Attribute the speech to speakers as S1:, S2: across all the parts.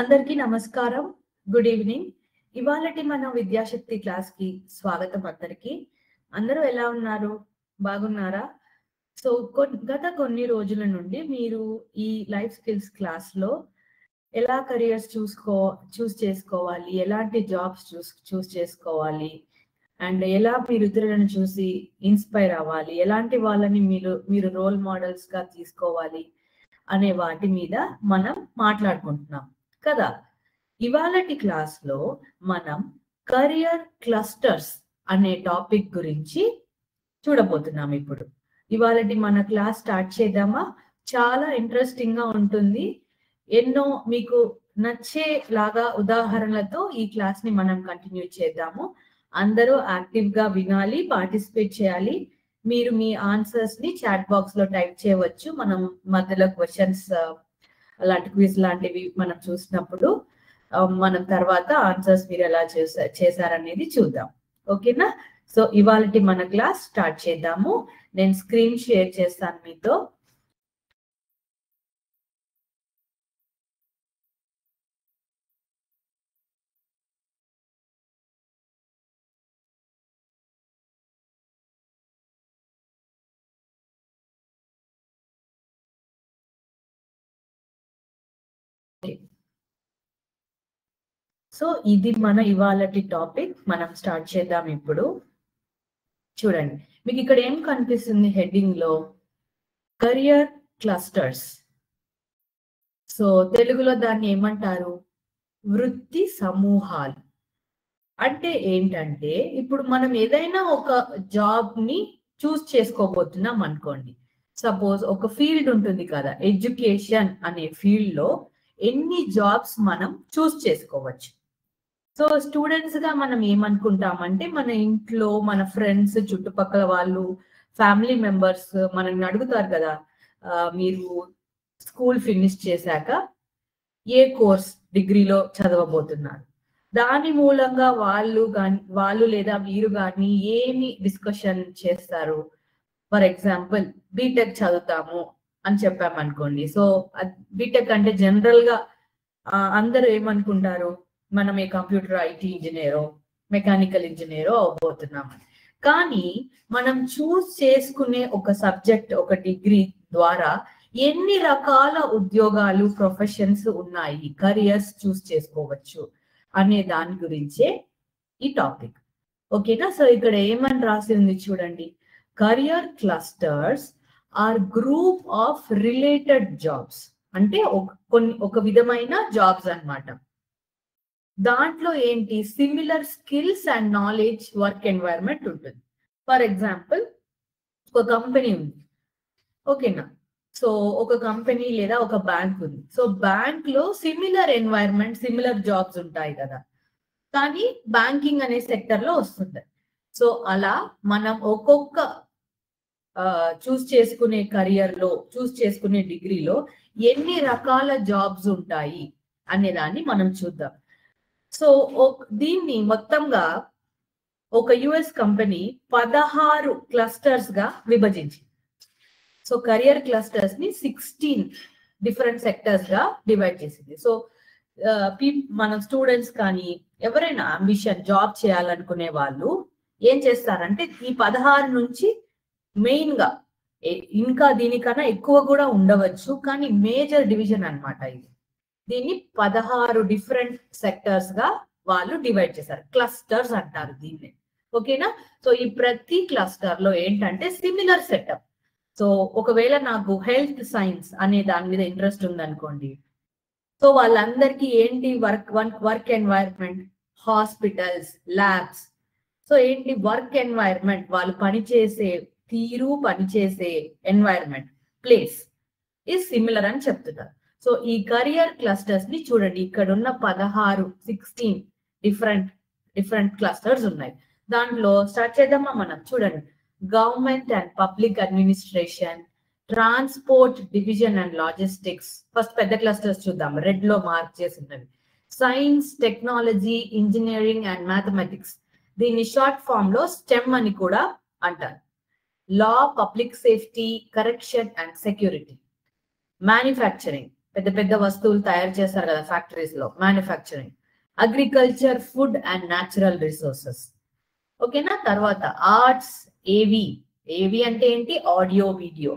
S1: అందరికీ నమస్కారం. Good evening. ఇవాళటి మన విద్యాశక్తి క్లాస్ కి స్వాగతం. అందరూ ఎలా ఉన్నారు? బాగున్నారా? సో గత కొన్ని రోజుల నుండి మీరు ఈ లైఫ్ స్కిల్స్ క్లాస్ లో ఎలా కెరియర్స్ చూస్ చేసుకోవాలి, ఎలాంటి జాబ్స్ చూస్ చేసుకోవాలి, అండ్ ఎలా మీరు ఇతరులను చూసి ఇన్స్పైర్ అవ్వాలి, ఎలాంటి వాళ్ళని మీరు రోల్ మోడల్స్ గా తీసుకోవాలి అనే వాటి మీద మనం మాట్లాడుకుంటున్నాం కదా. ఇవాళటి క్లాస్ లో మనం కెరియర్ క్లస్టర్స్ అనే టాపిక్ గురించి చూడబోతున్నాం. ఇప్పుడు ఇవాళటి మన క్లాస్ స్టార్ట్ చేద్దామా? చాలా ఇంట్రెస్టింగ్ గా ఉంటుంది. ఎన్నో మీకు నచ్చేలాగా ఉదాహరణలతో ఈ క్లాస్ ని మనం కంటిన్యూ చేద్దాము. అందరూ యాక్టివ్ గా వినాలి, పార్టిసిపేట్ చేయాలి. మీరు మీ ఆన్సర్స్ ని చాట్ బాక్స్ లో టైప్ చేయవచ్చు. మనం మధ్యలో క్వశ్చన్స్ అలాంటి క్విజ్ లాంటివి మనం చూసినప్పుడు మనం తర్వాత ఆన్సర్స్ మీరు ఎలా చేశారనేది చూద్దాం. ఓకేనా? సో ఇవాళ మన క్లాస్ స్టార్ట్ చేద్దాము. నేను స్క్రీన్ షేర్ చేస్తాను మీతో. సో ఇది మన ఇవాళటి టాపిక్. మనం స్టార్ట్ చేద్దాం ఇప్పుడు. చూడండి, మీకు ఇక్కడ ఏం కనిపిస్తుంది హెడ్డింగ్ లో? Career clusters. సో తెలుగులో దాన్ని ఏమంటారు? వృత్తి సమూహాలు. అంటే ఏంటంటే, ఇప్పుడు మనం ఏదైనా ఒక జాబ్ ని చూస్ చేసుకోబోతున్నాం అనుకోండి. సపోజ్ ఒక ఫీల్డ్ ఉంటుంది కదా, ఎడ్యుకేషన్ అనే ఫీల్డ్ లో ఎన్ని జాబ్స్ మనం చూస్ చేసుకోవచ్చు. సో స్టూడెంట్స్ గా మనం ఏమనుకుంటామంటే, మన ఇంట్లో మన ఫ్రెండ్స్, చుట్టుపక్కల వాళ్ళు, ఫ్యామిలీ మెంబర్స్ మనల్ని అడుగుతారు కదా, మీరు స్కూల్ ఫినిష్ చేశాక ఏ కోర్స్ డిగ్రీలో చదవబోతున్నారు. దాని మూలంగా వాళ్ళు లేదా మీరు కానీ ఏమి డిస్కషన్ చేస్తారు? ఫర్ ఎగ్జాంపుల్, బీటెక్ చదువుతాము అని చెప్పామనుకోండి. సో బీటెక్ అంటే జనరల్ గా అందరూ ఏమనుకుంటారు? మనం ఏ కంప్యూటర్ ఐటీ ఇంజనీరో, మెకానికల్ ఇంజనీరో అవబోతున్నాం. కానీ మనం చూస్ చేసుకునే ఒక సబ్జెక్ట్, ఒక డిగ్రీ ద్వారా ఎన్ని రకాల ఉద్యోగాలు, ప్రొఫెషన్స్ ఉన్నాయి, కెరియర్స్ చూస్ చేసుకోవచ్చు అనే దాని గురించే ఈ టాపిక్. ఓకేనా? సో ఇక్కడ ఏమని రాసి ఉంది చూడండి. Career clusters are group of related jobs. అంటే ఒక విధమైన జాబ్స్ అన్నమాట. దాంట్లో ఏంటి? Similar skills and knowledge work environment ఉంటుంది. ఫర్ ఎగ్జాంపుల్, ఒక కంపెనీ ఉంది. ఓకేనా? సో ఒక కంపెనీ లేదా ఒక బ్యాంక్ ఉంది. సో బ్యాంక్ లో సిమిలర్ ఎన్వైరన్మెంట్, సిమిలర్ జాబ్స్ ఉంటాయి కదా, కానీ బ్యాంకింగ్ అనే సెక్టర్ లో వస్తుంది. సో అలా మనం ఒక్కొక్క చూస్ చేసుకునే కెరియర్ లో, చూస్ చేసుకునే డిగ్రీలో ఎన్ని రకాల జాబ్స్ ఉంటాయి అనే దాన్ని మనం చూద్దాం. సో దీన్ని మొత్తంగా ఒక యుఎస్ కంపెనీ 16 క్లస్టర్స్ గా విభజించి, సో కెరియర్ క్లస్టర్స్ ని 16 డిఫరెంట్ సెక్టర్స్ గా డివైడ్ చేసింది. సో మన స్టూడెంట్స్ కానీ ఎవరైనా అంబిషన్ జాబ్ చేయాలనుకునే వాళ్ళు ఏం చేస్తారంటే, ఈ 16 నుంచి మెయిన్ గా, ఇంకా దీనికన్నా ఎక్కువ కూడా ఉండవచ్చు, కానీ మేజర్ డివిజన్ అన్నమాట ఇది. దీన్ని 16 డిఫరెంట్ సెక్టర్స్ గా వాళ్ళు డివైడ్ చేశారు. క్లస్టర్స్ అంటారు దీన్ని. ఓకేనా? సో ఈ ప్రతి క్లస్టర్ లో ఏంటంటే సిమిలర్ సెటప్. సో ఒకవేళ నాకు హెల్త్ సైన్స్ అనే దాని మీద ఇంట్రెస్ట్ ఉందనుకోండి, సో వాళ్ళందరికీ ఏంటి work environment? Hospitals, labs. So ఏంటి వర్క్ ఎన్వైరన్మెంట్? వాళ్ళు పనిచేసే తీరు, పనిచేసే ఎన్వైరన్మెంట్, ప్లేస్ ఈజ్ సిమిలర్ అని చెప్తున్నారు. సో ఈ కెరియర్ క్లస్టర్స్ ని చూడండి, ఇక్కడ ఉన్న 16 డిఫరెంట్ క్లస్టర్స్ ఉన్నాయి. దాంట్లో స్టార్ట్ చేద్దామా మనం? చూడండి, government and public administration, transport division and logistics. First పెద్ద క్లస్టర్స్ చూద్దాం, రెడ్ లో మార్క్ చేసి ఉన్నవి. Science, technology, engineering and mathematics. దీన్ని షార్ట్ ఫామ్ లో స్టెమ్ అని కూడా అంటారు. Law, public safety, correction and security, manufacturing, పెద్ద పెద్ద వస్తువులు తయారు చేస్తారు కదా ఫ్యాక్టరీస్ లో, manufacturing. Agriculture, food and natural resources. ఓకేనా. తర్వాత ఆర్ట్స్, ఏవి అంటే ఏంటి? Audio video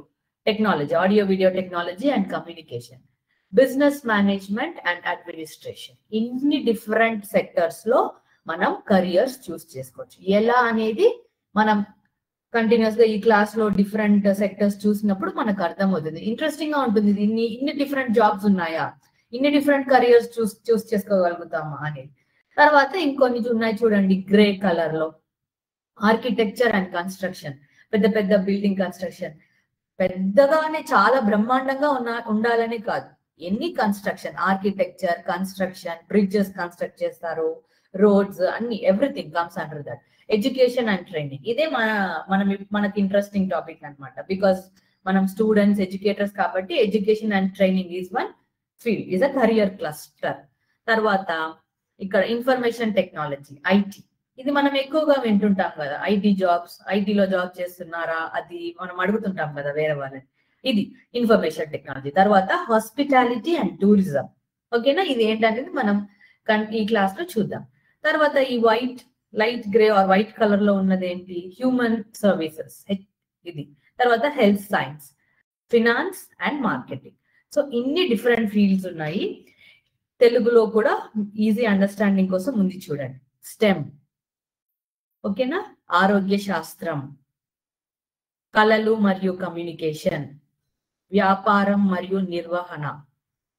S1: technology, audio video technology and communication. Business management and administration. ఇన్ని డిఫరెంట్ సెక్టర్స్ లో మనం కెరియర్స్ చూస్ చేసుకోవచ్చు. ఎలా అనేది మనం కంటిన్యూస్ గా ఈ క్లాస్ లో డిఫరెంట్ సెక్టర్స్ చూసినప్పుడు మనకు అర్థమవుతుంది. ఇంట్రెస్టింగ్ గా ఉంటుంది. ఇన్ని డిఫరెంట్ జాబ్స్ ఉన్నాయా, ఇన్ని డిఫరెంట్ కెరియర్స్ చూస్ చేసుకోగలుగుతామా అనేది. తర్వాత ఇంకొన్ని ఉన్నాయి చూడండి, గ్రే కలర్ లో ఆర్కిటెక్చర్ అండ్ కన్స్ట్రక్షన్. పెద్ద పెద్ద బిల్డింగ్ కన్స్ట్రక్షన్, పెద్దగానే చాలా బ్రహ్మాండంగా ఉండాలనే కాదు, ఎన్ని construction, architecture, construction, bridges construct చేస్తారు, రోడ్స్, అన్ని, everything comes under that. Education and training. ఇదే మనకి ఇంట్రెస్టింగ్ టాపిక్ అన్నమాట. బికాస్ మనం స్టూడెంట్స్, ఎడ్యుకేటర్స్ కాబట్టి education and training is one field, is a career cluster. తర్వాత ఇక్కడ ఇన్ఫర్మేషన్ టెక్నాలజీ, ఐటీ. ఇది మనం ఎక్కువగా వింటుంటాం కదా, ఐటీ జాబ్స్, ఐటీలో జాబ్ చేస్తున్నారా, అది మనం అడుగుతుంటాం కదా వేరే వాళ్ళని. ఇది ఇన్ఫర్మేషన్ టెక్నాలజీ. తర్వాత హాస్పిటాలిటీ అండ్ టూరిజం. ఓకేనా. ఇది ఏంటనేది మనం ఈ క్లాస్ లో చూద్దాం. తర్వాత ఈ light grey are white colour లో ఉన్నది ఏంటి? హ్యూమన్ సర్వీసెస్, ఇది. తర్వాత health science, finance and marketing. So ఇన్ని డిఫరెంట్ ఫీల్డ్స్ ఉన్నాయి. తెలుగులో కూడా ఈజీ అండర్స్టాండింగ్ కోసం ఉంది చూడండి. స్టెమ్, ఓకేనా. ఆరోగ్య శాస్త్రం, కళలు మరియు కమ్యూనికేషన్, వ్యాపారం మరియు నిర్వహణ,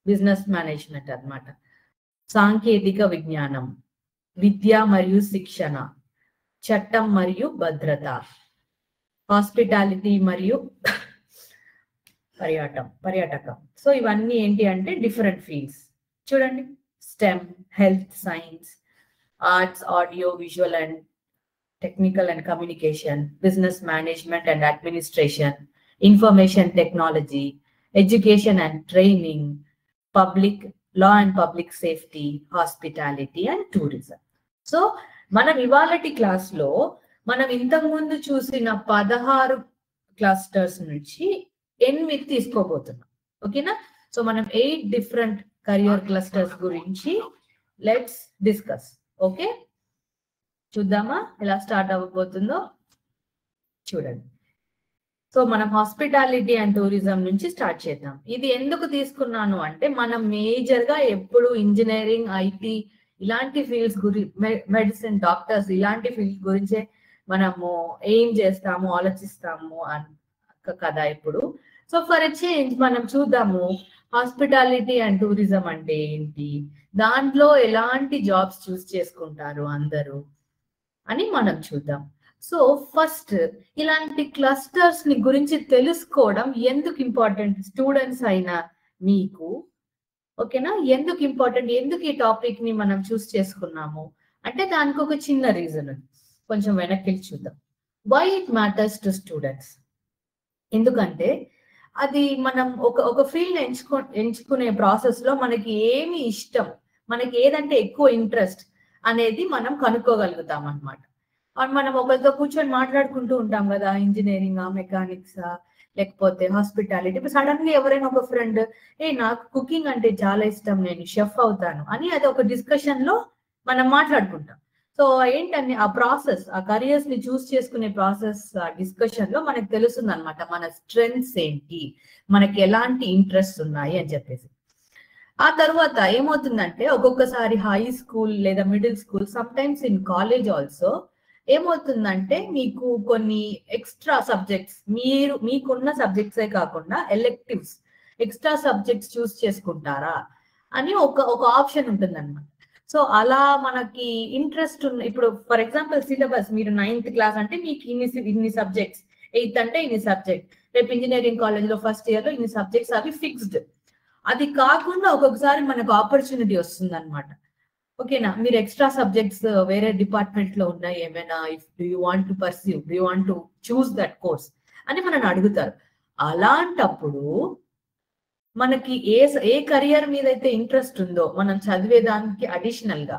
S1: బిజినెస్ మేనేజ్మెంట్ అన్నమాట. సాంకేతిక విజ్ఞానం, విద్య మరియు శిక్షణ, చట్టం మరియు భద్రత, హాస్పిటాలిటీ మరియు పర్యాటకం. సో ఇవన్నీ ఏంటి అంటే డిఫరెంట్ ఫీల్డ్స్ చూడండి. Stem, health science, arts, audio visual and technical and communication, business management and administration, information technology, education and training, public law and public safety, hospitality and tourism. So మనం ఇవాళటి class లో మనం ఇంతకు ముందు చూసిన 16 clusters నుంచి 8 తీసుకోబోతున్నాం. ఓకేనా. So మనం 8 different career clusters గురించి లెట్స్ డిస్కస్. ఓకే, చూద్దామా ఎలా స్టార్ట్ అవ్వబోతుందో. చూడండి. సో మనం హాస్పిటాలిటీ అండ్ టూరిజం నుంచి స్టార్ట్ చేద్దాం. ఇది ఎందుకు తీసుకున్నాను అంటే మనం మేజర్ గా ఎప్పుడు ఇంజనీరింగ్, ఐటీ ఇలాంటి ఫీల్డ్స్ మెడిసిన్, డాక్టర్స్ ఇలాంటి ఫీల్డ్స్ గురించే మనము ఏం చేస్తాము, ఆలోచిస్తాము కదా ఇప్పుడు. సో ఫర్ ఎ చేంజ్ మనం చూద్దాము హాస్పిటాలిటీ అండ్ టూరిజం అంటే ఏంటి, దాంట్లో ఎలాంటి జాబ్స్ చూస్ చేసుకుంటారు అందరూ అని మనం చూద్దాం. సో ఫస్ట్ ఇలాంటి క్లస్టర్స్ ని గురించి తెలుసుకోవడం ఎందుకు ఇంపార్టెంట్ స్టూడెంట్స్ అయినా మీకు, ఓకేనా. ఎందుకు ఇంపార్టెంట్, ఎందుకు ఈ టాపిక్ ని మనం చూస్ చేసుకున్నాము అంటే దానికి ఒక చిన్న రీజన్, కొంచెం వెనక్కి చూద్దాం. Why it matters to students. ఎందుకంటే అది మనం ఒక ఫీల్డ్ ఎంచుకునే ప్రాసెస్ లో మనకి ఏమి ఇష్టం, మనకి ఏదంటే ఎక్కువ ఇంట్రెస్ట్ అనేది మనం కనుక్కోగలుగుతాం అన్నమాట. మనం ఒకరితో కూర్చొని మాట్లాడుకుంటూ ఉంటాం కదా, ఇంజనీరింగ్, మెకానిక్స్, లేకపోతే హాస్పిటాలిటీ. ఇప్పుడు సడన్ గా ఎవరైనా ఒక ఫ్రెండ్, నాకు కుకింగ్ అంటే చాలా ఇష్టం, నేను షెఫ్ అవుతాను అని, అది ఒక డిస్కషన్ లో మనం మాట్లాడుకుంటాం. సో ఏంటని ఆ ప్రాసెస్, ఆ కెరియర్స్ ని చూస్ చేసుకునే ప్రాసెస్, ఆ డిస్కషన్ లో మనకు తెలుస్తుంది అనమాట మన స్ట్రెంగ్స్ ఏంటి, మనకి ఎలాంటి ఇంట్రెస్ట్ ఉన్నాయి అని చెప్పేసి. ఆ తర్వాత ఏమవుతుందంటే ఒక్కొక్కసారి హై స్కూల్ లేదా middle school, some times in college also ఏమవుతుందంటే మీకు కొన్ని ఎక్స్ట్రా సబ్జెక్ట్స్, మీకున్న సబ్జెక్ట్సే కాకుండా ఎలెక్టివ్స్, ఎక్స్ట్రా సబ్జెక్ట్స్ చూస్ చేసుకుంటారా అని ఒక ఆప్షన్ ఉంటుంది అనమాట. సో అలా మనకి ఇంట్రెస్ట్ ఉన్న, ఇప్పుడు ఫర్ ఎగ్జాంపుల్ సిలబస్, మీరు 9th క్లాస్ అంటే మీకు ఇన్ని సబ్జెక్ట్స్, 8th అంటే ఇన్ని సబ్జెక్ట్, రేపు ఇంజనీరింగ్ కాలేజ్ లో ఫస్ట్ ఇయర్ లో ఇన్ని సబ్జెక్ట్స్, అవి ఫిక్స్డ్. అది కాకుండా ఒక్కొక్కసారి మనకు ఆపర్చునిటీ వస్తుంది అనమాట. ఓకేనా, మీరు ఎక్స్ట్రా సబ్జెక్ట్స్ వేరే డిపార్ట్మెంట్ లో ఉన్నాయి ఏమైనా, if do you want to pursue, do you want to choose that course అని మనల్ని అడుగుతారు. అలాంటప్పుడు మనకి ఏ కెరియర్ మీద అయితే ఇంట్రెస్ట్ ఉందో మనం చదివేదానికి అడిషనల్ గా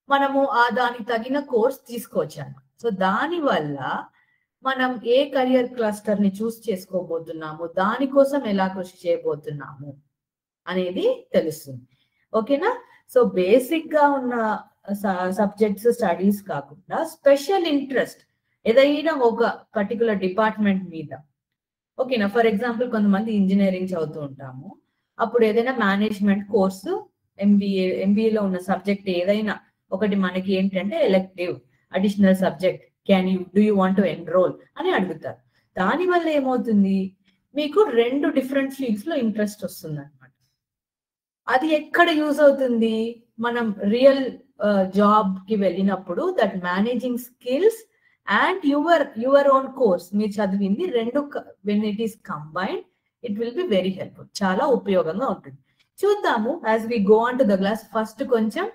S1: మనము దానికి తగిన కోర్స్ తీసుకోవచ్చు అన్నమాట. సో దాని వల్ల మనం ఏ కెరియర్ క్లస్టర్ ని చూస్ చేసుకోబోతున్నాము, దానికోసం ఎలా కృషి చేయబోతున్నాము అనేది తెలుస్తుంది. ఓకేనా? సో బేసిక్ గా ఉన్న సబ్జెక్ట్స్ స్టడీస్ కాకుండా స్పెషల్ ఇంట్రెస్ట్ ఏదైనా ఒక పర్టికులర్ డిపార్ట్మెంట్ మీద. ఓకేనా? ఫర్ ఎగ్జాంపుల్ కొంతమంది ఇంజనీరింగ్ చదువుతూ ఉంటాము, అప్పుడు ఏదైనా మేనేజ్మెంట్ కోర్సు ఎంబీఏలో ఉన్న సబ్జెక్ట్ ఏదైనా ఒకటి మనకి ఏంటంటే elective additional subject do you want to enrol అని అడుగుతారు. దానివల్ల ఏమవుతుంది, మీకు 2 డిఫరెంట్ ఫీల్డ్స్ లో ఇంట్రెస్ట్ వస్తుంది అనమాట. అది ఎక్కడ యూజ్ అవుతుంది, మనం రియల్ జాబ్ కి వెళ్ళినప్పుడు that managing skills and your own course మీరు చదివింది 2 when it is combined it will be very helpful. చాలా ఉపయోగంగా ఉంటుంది. చూద్దాము as we go on to the class. First కొంచెం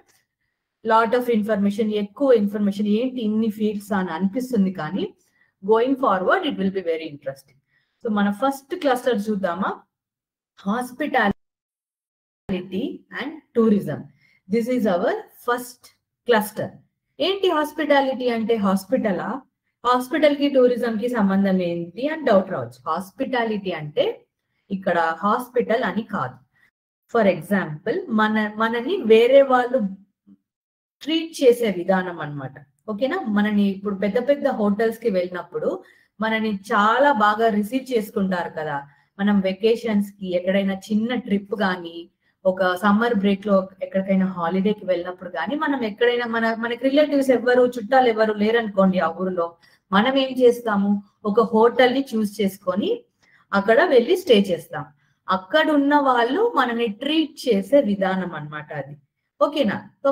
S1: లాట్ ఆఫ్ ఇన్ఫర్మేషన్, ఎక్కువ ఇన్ఫర్మేషన్, ఏంటి ఇన్ని ఫీల్డ్స్ అని అనిపిస్తుంది, కానీ going forward it will be very interesting. So మన ఫస్ట్ క్లస్టర్ చూద్దామా, hospitality and tourism. This is our first cluster. ఏంటి హాస్పిటాలిటీ అంటే? హాస్పిటల్ కి టూరిజం కి సంబంధం ఏంటి అని డౌట్ రావచ్చు. హాస్పిటాలిటీ అంటే ఇక్కడ హాస్పిటల్ అని కాదు. ఫర్ ఎగ్జాంపుల్ మనని వేరే వాళ్ళు ట్రీట్ చేసే విధానం అన్నమాట. ఓకేనా? మనని ఇప్పుడు పెద్ద పెద్ద హోటల్స్ కి వెళ్ళినప్పుడు మనని చాలా బాగా రిసీవ్ చేసుకుంటారు కదా. మనం వెకేషన్స్ కి ఎక్కడైనా చిన్న ట్రిప్ కానీ, ఒక సమ్మర్ బ్రేక్ లో ఎక్కడికైనా హాలిడేకి వెళ్ళినప్పుడు కానీ, మనం ఎక్కడైనా మనకి రిలేటివ్స్ ఎవరు, చుట్టాలు ఎవరు లేరనుకోండి ఆ ఊరిలో, మనం ఏం చేస్తాము, ఒక హోటల్ ని చూస్ చేసుకొని అక్కడ వెళ్ళి స్టే చేస్తాం. అక్కడ ఉన్న వాళ్ళు మనని ట్రీట్ చేసే విధానం అన్నమాట అది. ఓకేనా? సో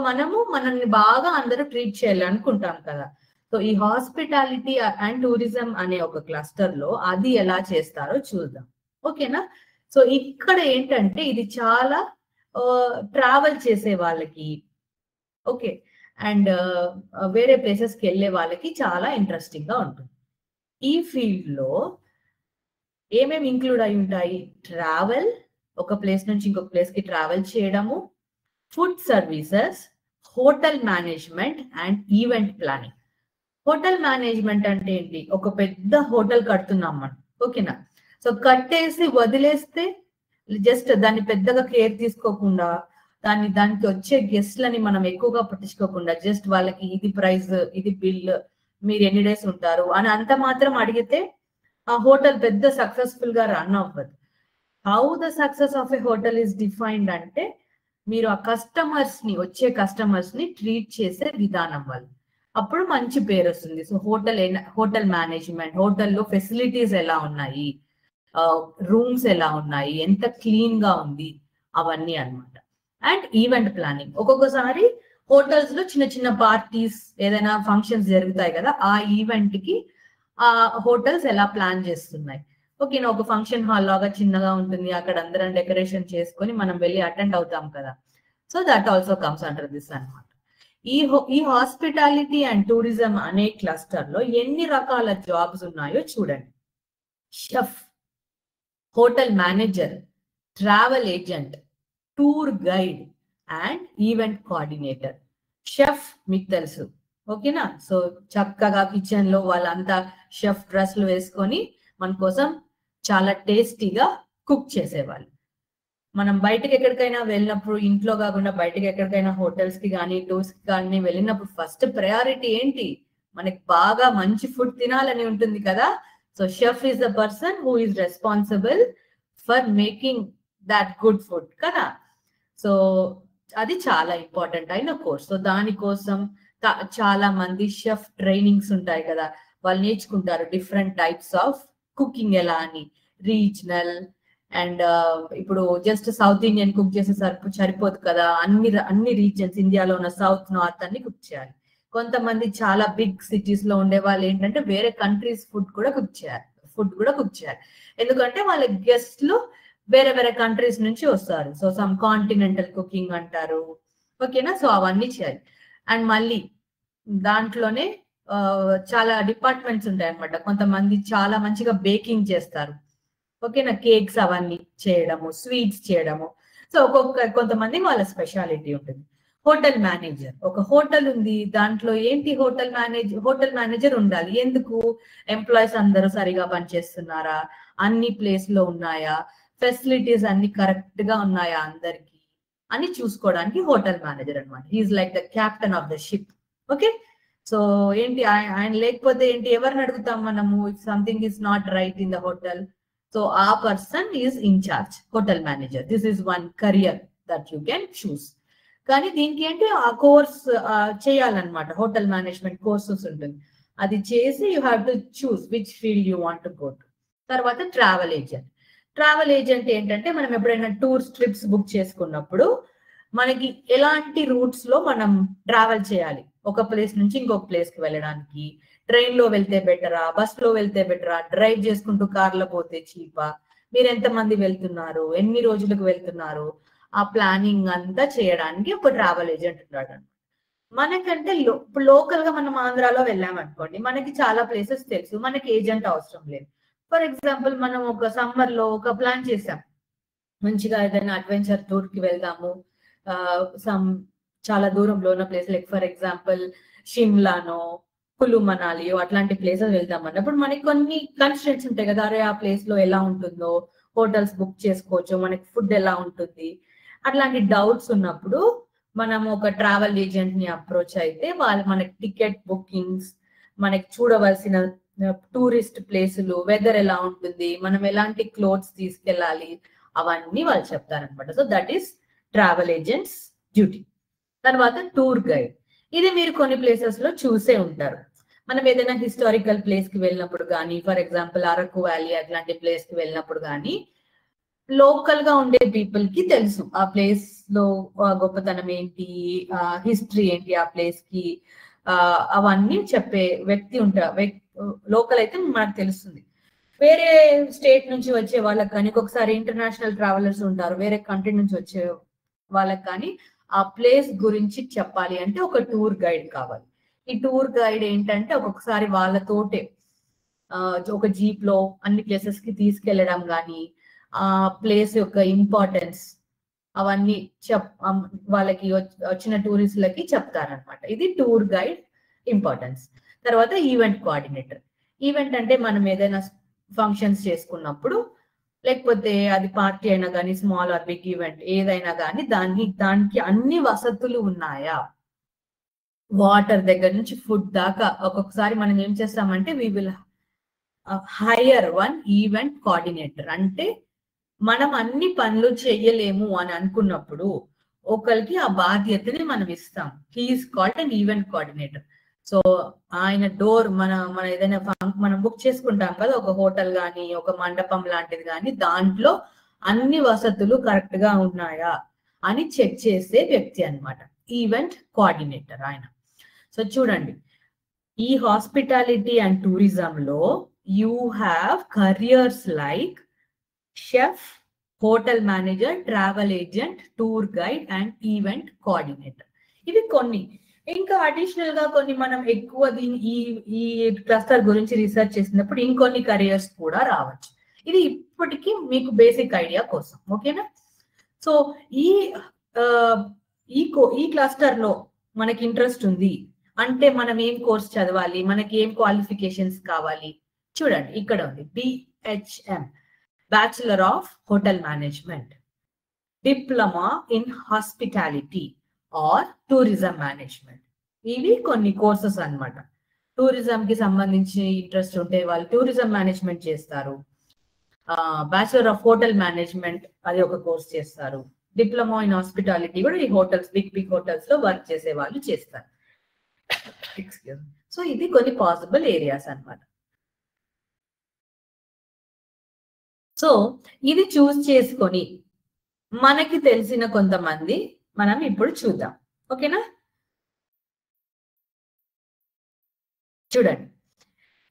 S1: మనల్ని బాగా అందరూ ట్రీట్ చేయాలి అనుకుంటాం కదా. సో ఈ హాస్పిటాలిటీ అండ్ టూరిజం అనే ఒక క్లస్టర్ లో అది ఎలా చేస్తారో చూద్దాం. ఓకేనా? సో ఇక్కడ ఏంటంటే ఇది చాలా ట్రావెల్ చేసే వాళ్ళకి, ఓకే, అండ్ వేరే ప్లేసెస్ కి వెళ్ళే వాళ్ళకి చాలా ఇంట్రెస్టింగ్ గా ఉంటుంది. ఈ ఫీల్డ్ లో ఏమేమి ఇంక్లూడ్ అయి ఉంటాయి? ట్రావెల్, ఒక ప్లేస్ నుంచి ఇంకొక ప్లేస్ కి ట్రావెల్ చేయడము, food services, hotel management and event planning. Hotel management అంటే ఏంటి? ఒక పెద్ద హోటల్ కడుతున్నాం మనం, ఓకేనా? సో కట్టేసి వదిలేస్తే జస్ట్ దాన్ని పెద్దగా కేర్ తీసుకోకుండా, దానికి వచ్చే గెస్ట్లని మనం ఎక్కువగా పట్టించుకోకుండా, జస్ట్ వాళ్ళకి ఇది ప్రైస్, ఇది బిల్, మీరు ఎన్ని డేస్ ఉంటారు అని అంత మాత్రం అడిగితే ఆ హోటల్ పెద్ద సక్సెస్ఫుల్ గా రన్ అవ్వదు. How the success of a hotel is defined అంటే మీరు ఆ వచ్చే కస్టమర్స్ ని ట్రీట్ చేసే విధానం వల్ల అప్పుడు మంచి పేరు వస్తుంది. సో హోటల్ మేనేజ్మెంట్, హోటల్లో ఫెసిలిటీస్ ఎలా ఉన్నాయి, రూమ్స్ ఎలా ఉన్నాయి, ఎంత క్లీన్ గా ఉంది, అవన్నీ అన్నమాట. అండ్ ఈవెంట్ ప్లానింగ్, ఒక్కొక్కసారి హోటల్స్ లో చిన్న చిన్న పార్టీస్, ఏదైనా ఫంక్షన్స్ జరుగుతాయి కదా, ఆ ఈవెంట్ కి ఆ హోటల్స్ ఎలా ప్లాన్ చేస్తున్నాయి. ఓకేనా? ఒక ఫంక్షన్ హాల్ లాగా చిన్నగా ఉంటుంది, అక్కడ అందరం డెకరేషన్ చేసుకొని మనం వెళ్ళి అటెండ్ అవుతాం కదా. So that also comes under this అన్నమాట. ఈ హాస్పిటాలిటీ అండ్ టూరిజం అనే క్లస్టర్ లో ఎన్ని రకాల జాబ్స్ ఉన్నాయో చూడండి. Chef, hotel manager, travel agent, tour guide and event coordinator. Chef మీకు తెలుసు, ఓకేనా? సో చక్కగా కిచెన్ లో వాళ్ళంతా షెఫ్ డ్రెస్లు వేసుకొని మన కోసం చాలా టేస్టీగా కుక్ చేసేవాళ్ళు. మనం బయటకి ఎక్కడికైనా వెళ్ళినప్పుడు, ఇంట్లో కాకుండా బయటకి ఎక్కడికైనా హోటల్స్ కి కానీ టూర్స్ కి కానీ వెళ్ళినప్పుడు ఫస్ట్ ప్రయారిటీ ఏంటి? మనకి బాగా మంచి ఫుడ్ తినాలని ఉంటుంది కదా. So chef is the person who is responsible for making that good food కదా. సో అది చాలా ఇంపార్టెంట్ అయిన కోర్స్. సో దానికోసం చాలా మంది షెఫ్ ట్రైనింగ్స్ ఉంటాయి కదా, వాళ్ళు నేర్చుకుంటారు డిఫరెంట్ టైప్స్ ఆఫ్ కుకింగ్ ఎలా అని. రీజనల్ అండ్ ఇప్పుడు జస్ట్ సౌత్ ఇండియన్ కుక్ చేసే సరిపోదు కదా, అన్ని రీజన్స్, ఇండియాలో ఉన్న సౌత్, నార్త్ అన్ని కుక్ చేయాలి. కొంతమంది చాలా బిగ్ సిటీస్ లో ఉండే వాళ్ళు ఏంటంటే వేరే కంట్రీస్ ఫుడ్ కూడా కుక్ చేయాలి. ఎందుకంటే వాళ్ళ గెస్ట్లు వేరే వేరే కంట్రీస్ నుంచి వస్తారు. సో సమ్ కాంటినెంటల్ కుకింగ్ అంటారు, ఓకేనా? సో అవన్నీ చేయాలి. అండ్ మళ్ళీ దాంట్లోనే చాలా డిపార్ట్మెంట్స్ ఉంటాయి అన్నమాట. కొంతమంది చాలా మంచిగా బేకింగ్ చేస్తారు, ఓకేనా? కేక్స్ అవన్నీ చేయడము, స్వీట్స్ చేయడము. సో కొంతమంది వాళ్ళ స్పెషాలిటీ ఉంటుంది. హోటల్ మేనేజర్, ఒక హోటల్ ఉంది, దాంట్లో ఏంటి హోటల్ మేనేజర్ ఉండాలి. ఎందుకు? ఎంప్లాయీస్ అందరూ సరిగా పనిచేస్తున్నారా, అన్ని ప్లేస్ లో ఉన్నాయా, ఫెసిలిటీస్ అన్ని కరెక్ట్ గా ఉన్నాయా అందరికి అని చూసుకోవడానికి హోటల్ మేనేజర్ అనమాట. He is like the captain of the ship. Okay, so ఏంటి ఆయన లేకపోతే ఏంటి, ఎవరిని అడుగుతాం మనము if something is not right in the hotel? So ఆ person is in charge, hotel manager. This is one career that you can choose. కానీ దీనికి ఏంటి ఆ కోర్స్ చేయాలన్నమాట, హోటల్ మేనేజ్మెంట్ కోర్సెస్ ఉంటుంది. అది చేసి you have to choose which field you want to go to. తర్వాత ట్రావెల్ ఏజెంట్. ట్రావెల్ ఏజెంట్ ఏంటంటే మనం ఎప్పుడైనా టూర్స్ ట్రిప్స్ బుక్ చేసుకున్నప్పుడు మనకి ఎలాంటి రూట్స్ లో మనం ట్రావెల్ చేయాలి, ఒక ప్లేస్ నుంచి ఇంకొక ప్లేస్ కి వెళ్ళడానికి, ట్రైన్ లో వెళ్తే బెటరా, బస్ లో వెళ్తే బెటరా, డ్రైవ్ చేసుకుంటూ కార్లో పోతే చీపా, మీరు ఎంతమంది వెళ్తున్నారు, ఎన్ని రోజులకు వెళ్తున్నారు, ఆ ప్లానింగ్ అంతా చేయడానికి ఒక ట్రావెల్ ఏజెంట్ ఉంటాడు. మనకంటే ఇప్పుడు లోకల్ గా మనం ఆంధ్రాలో వెళ్ళామనుకోండి, మనకి చాలా ప్లేసెస్ తెలుసు, మనకి ఏజెంట్ అవసరం లేదు. ఫర్ ఎగ్జాంపుల్ మనం ఒక సమ్మర్ లో ఒక ప్లాన్ చేసాం, మంచిగా ఏదైనా అడ్వెంచర్ టూర్ కి వెళ్దాము, చాలా దూరంలో ఉన్న ప్లేస్ లైక్ ఫర్ ఎగ్జాంపుల్ షిమ్లానో కులు మనాలియో అట్లాంటి ప్లేసెస్ వెళ్దాం అన్నప్పుడు మనకి కొన్ని కన్స్ట్రెంట్స్ ఉంటాయి కదా, అరే ఆ ప్లేస్ లో ఎలా ఉంటుందో, హోటల్స్ బుక్ చేసుకోవచ్చు, మనకి ఫుడ్ ఎలా ఉంటుంది, అట్లాంటి డౌట్స్ ఉన్నప్పుడు మనం ఒక ట్రావెల్ ఏజెంట్ ని అప్రోచ్ అయితే వాళ్ళు మనకి టికెట్ బుకింగ్స్, మనకి చూడవలసిన టూరిస్ట్ ప్లేసులు, వెదర్ ఎలా ఉంటుంది, మనం ఎలాంటి క్లోత్స్ తీసుకెళ్ళాలి, అవన్నీ వాళ్ళు చెప్తారనమాట. So that is travel agents duty. తర్వాత టూర్ గైడ్. ఇది మీరు కొన్ని ప్లేసెస్ లో చూసే ఉంటారు. మనం ఏదైనా హిస్టారికల్ ప్లేస్ కి వెళ్ళినప్పుడు కానీ, ఫర్ ఎగ్జాంపుల్ అరకు వ్యాలీ అట్లాంటి ప్లేస్ కి వెళ్ళినప్పుడు కానీ, లోకల్ గా ఉండే పీపుల్ కి తెలుసు ఆ ప్లేస్ లో గొప్పతనం ఏంటి, హిస్టరీ ఏంటి, ఆ ప్లేస్ కి అవన్నీ చెప్పే వ్యక్తి ఉంటారు. లోకల్ అయితే మనకు తెలుస్తుంది. వేరే స్టేట్ నుంచి వచ్చే వాళ్ళకి కానీ, ఒక్కొక్కసారి ఇంటర్నేషనల్ ట్రావెలర్స్ ఉంటారు, వేరే కంట్రీ నుంచి వచ్చే వాళ్ళకి కానీ ఆ ప్లేస్ గురించి చెప్పాలి అంటే ఒక టూర్ గైడ్ కావాలి. ఈ టూర్ గైడ్ ఏంటంటే ఒక్కొక్కసారి వాళ్ళతోటే ఒక జీప్ లో అన్ని ప్లేసెస్ కి తీసుకెళ్లడం కానీ, ఆ ప్లేస్ యొక్క ఇంపార్టెన్స్ అవన్నీ వాళ్ళకి వచ్చిన టూరిస్టులకి చెప్తారనమాట. ఇది టూర్ గైడ్ ఇంపార్టెన్స్. తర్వాత ఈవెంట్ కోఆర్డినేటర్. ఈవెంట్ అంటే మనం ఏదైనా ఫంక్షన్స్ చేసుకున్నప్పుడు, లేకపోతే అది పార్టీ అయినా కానీ, స్మాల్ ఆర్ బిగ్ ఈవెంట్ ఏదైనా కానీ దానికి అన్ని వసతులు ఉన్నాయా, వాటర్ దగ్గర నుంచి ఫుడ్ దాకా. ఒక్కొక్కసారి మనం ఏం చేస్తామంటే we will hire one event coordinator. అంటే మనం అన్ని పనులు చెయ్యలేము అని అనుకున్నప్పుడు ఒకరికి ఆ బాధ్యతని మనం ఇస్తాం. He is called an event coordinator. So ఆయన డోర్ మన ఏదైనా మనం బుక్ చేసుకుంటాం కదా, ఒక హోటల్ కానీ, ఒక మండపం లాంటిది కానీ, దాంట్లో అన్ని వసతులు కరెక్ట్ గా ఉన్నాయా అని చెక్ చేసే వ్యక్తి అన్నమాట ఈవెంట్ కోఆర్డినేటర్ ఆయన. సో చూడండి, ఈ హాస్పిటాలిటీ అండ్ టూరిజం లో you have careers like chef, hotel manager, travel agent, tour guide and event coordinator. ఇవి కొన్ని. ఇంకా అడిషనల్ గా కొన్ని మనం ఎక్కువ ఈ క్లస్టర్ గురించి రీసెర్చ్ చేసినప్పుడు ఇంకొన్ని కెరియర్స్ కూడా రావచ్చు. ఇది ఇప్పటికీ మీకు బేసిక్ ఐడియా కోసం, ఓకేనా? సో ఈ క్లస్టర్ లో మనకి ఇంట్రెస్ట్ ఉంది అంటే మనం ఏం కోర్స్ చదవాలి, మనకి ఏం క్వాలిఫికేషన్స్ కావాలి? చూడండి, ఇక్కడ ఉంది BHM, bachelor of hotel management, diploma in hospitality or tourism management. ఇవి కొన్ని కోర్సెస్ అన్నమాట. టూరిజం కి సంబంధించి ఇంట్రెస్ట్ ఉంటే వాళ్ళు టూరిజం మేనేజ్మెంట్ చేస్తారు. బ్యాచులర్ ఆఫ్ హోటల్ మేనేజ్మెంట్ అది ఒక కోర్స్ చేస్తారు. డిప్లొమా ఇన్ హాస్పిటాలిటీ కూడా ఈ హోటల్స్, బిగ్ హోటల్స్ లో వర్క్ చేసే వాళ్ళు చేస్తారు. సో ఇది కొన్ని పాసిబుల్ ఏరియాస్ అన్నమాట. సో ఇది చూస్ చేసుకొని మనకి తెలిసిన కొంతమంది మనం ఇప్పుడు చూద్దాం, ఓకేనా? చూడండి,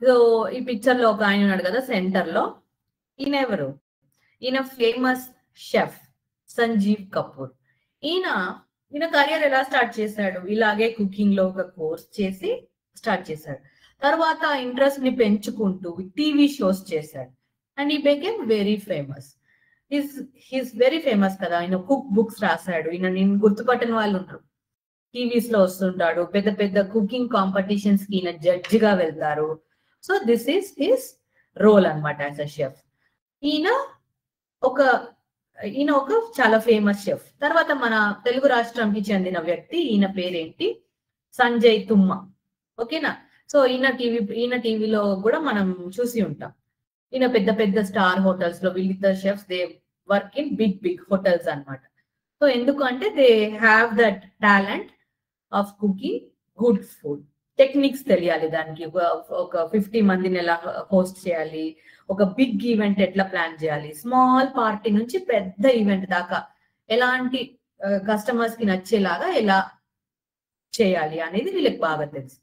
S1: సో ఈ పిక్చర్ లో ఒక ఆయన ఉన్నాడు కదా సెంటర్ లో. ఈయన ఎవరు? ఈయన ఫేమస్ షెఫ్ సంజీవ్ కపూర్. ఈయన కెరియర్ ఎలా స్టార్ట్ చేశాడు? ఇలాగే కుకింగ్ లో ఒక కోర్స్ చేసి స్టార్ట్ చేశాడు. తర్వాత ఇంట్రెస్ట్ ని పెంచుకుంటూ టీవీ షోస్ చేశాడు and he became very famous. He's very famous కదా. ఆయన కుక్ బుక్స్ రాశాడు. నేను గుర్తుపట్టని వాళ్ళు ఉంటారు. టీవీస్ లో వస్తుంటాడు, పెద్ద పెద్ద కుకింగ్ కాంపిటీషన్స్ కి ఈయన జడ్జి గా వెళ్తారు. So this is his role అన్నమాట యాజ్ అ షెఫ్. ఈయన ఈయన ఒక చాలా ఫేమస్ షెఫ్. తర్వాత మన తెలుగు రాష్ట్రానికి చెందిన వ్యక్తి, ఈయన పేరేంటి, సంజయ్ తుమ్మ. ఓకేనా. సో ఈయన టీవీలో కూడా మనం చూసి ఉంటాం. ఈయన పెద్ద పెద్ద స్టార్ హోటల్స్ లో వీళ్ళిద్దరు chefs they work in big hotels అన్నమాట. సో ఎందుకు అంటే they have that talent of cooking good food. Techniques తెలియాలి దానికి. ఒక 50 మందిని ఎలా హోస్ట్ చేయాలి, ఒక బిగ్ ఈవెంట్ ఎట్లా ప్లాన్ చేయాలి, స్మాల్ పార్టీ నుంచి పెద్ద ఈవెంట్ దాకా ఎలాంటి కస్టమర్స్ కి నచ్చేలాగా ఎలా చేయాలి అనేది వీళ్ళకి బాగా తెలుసు.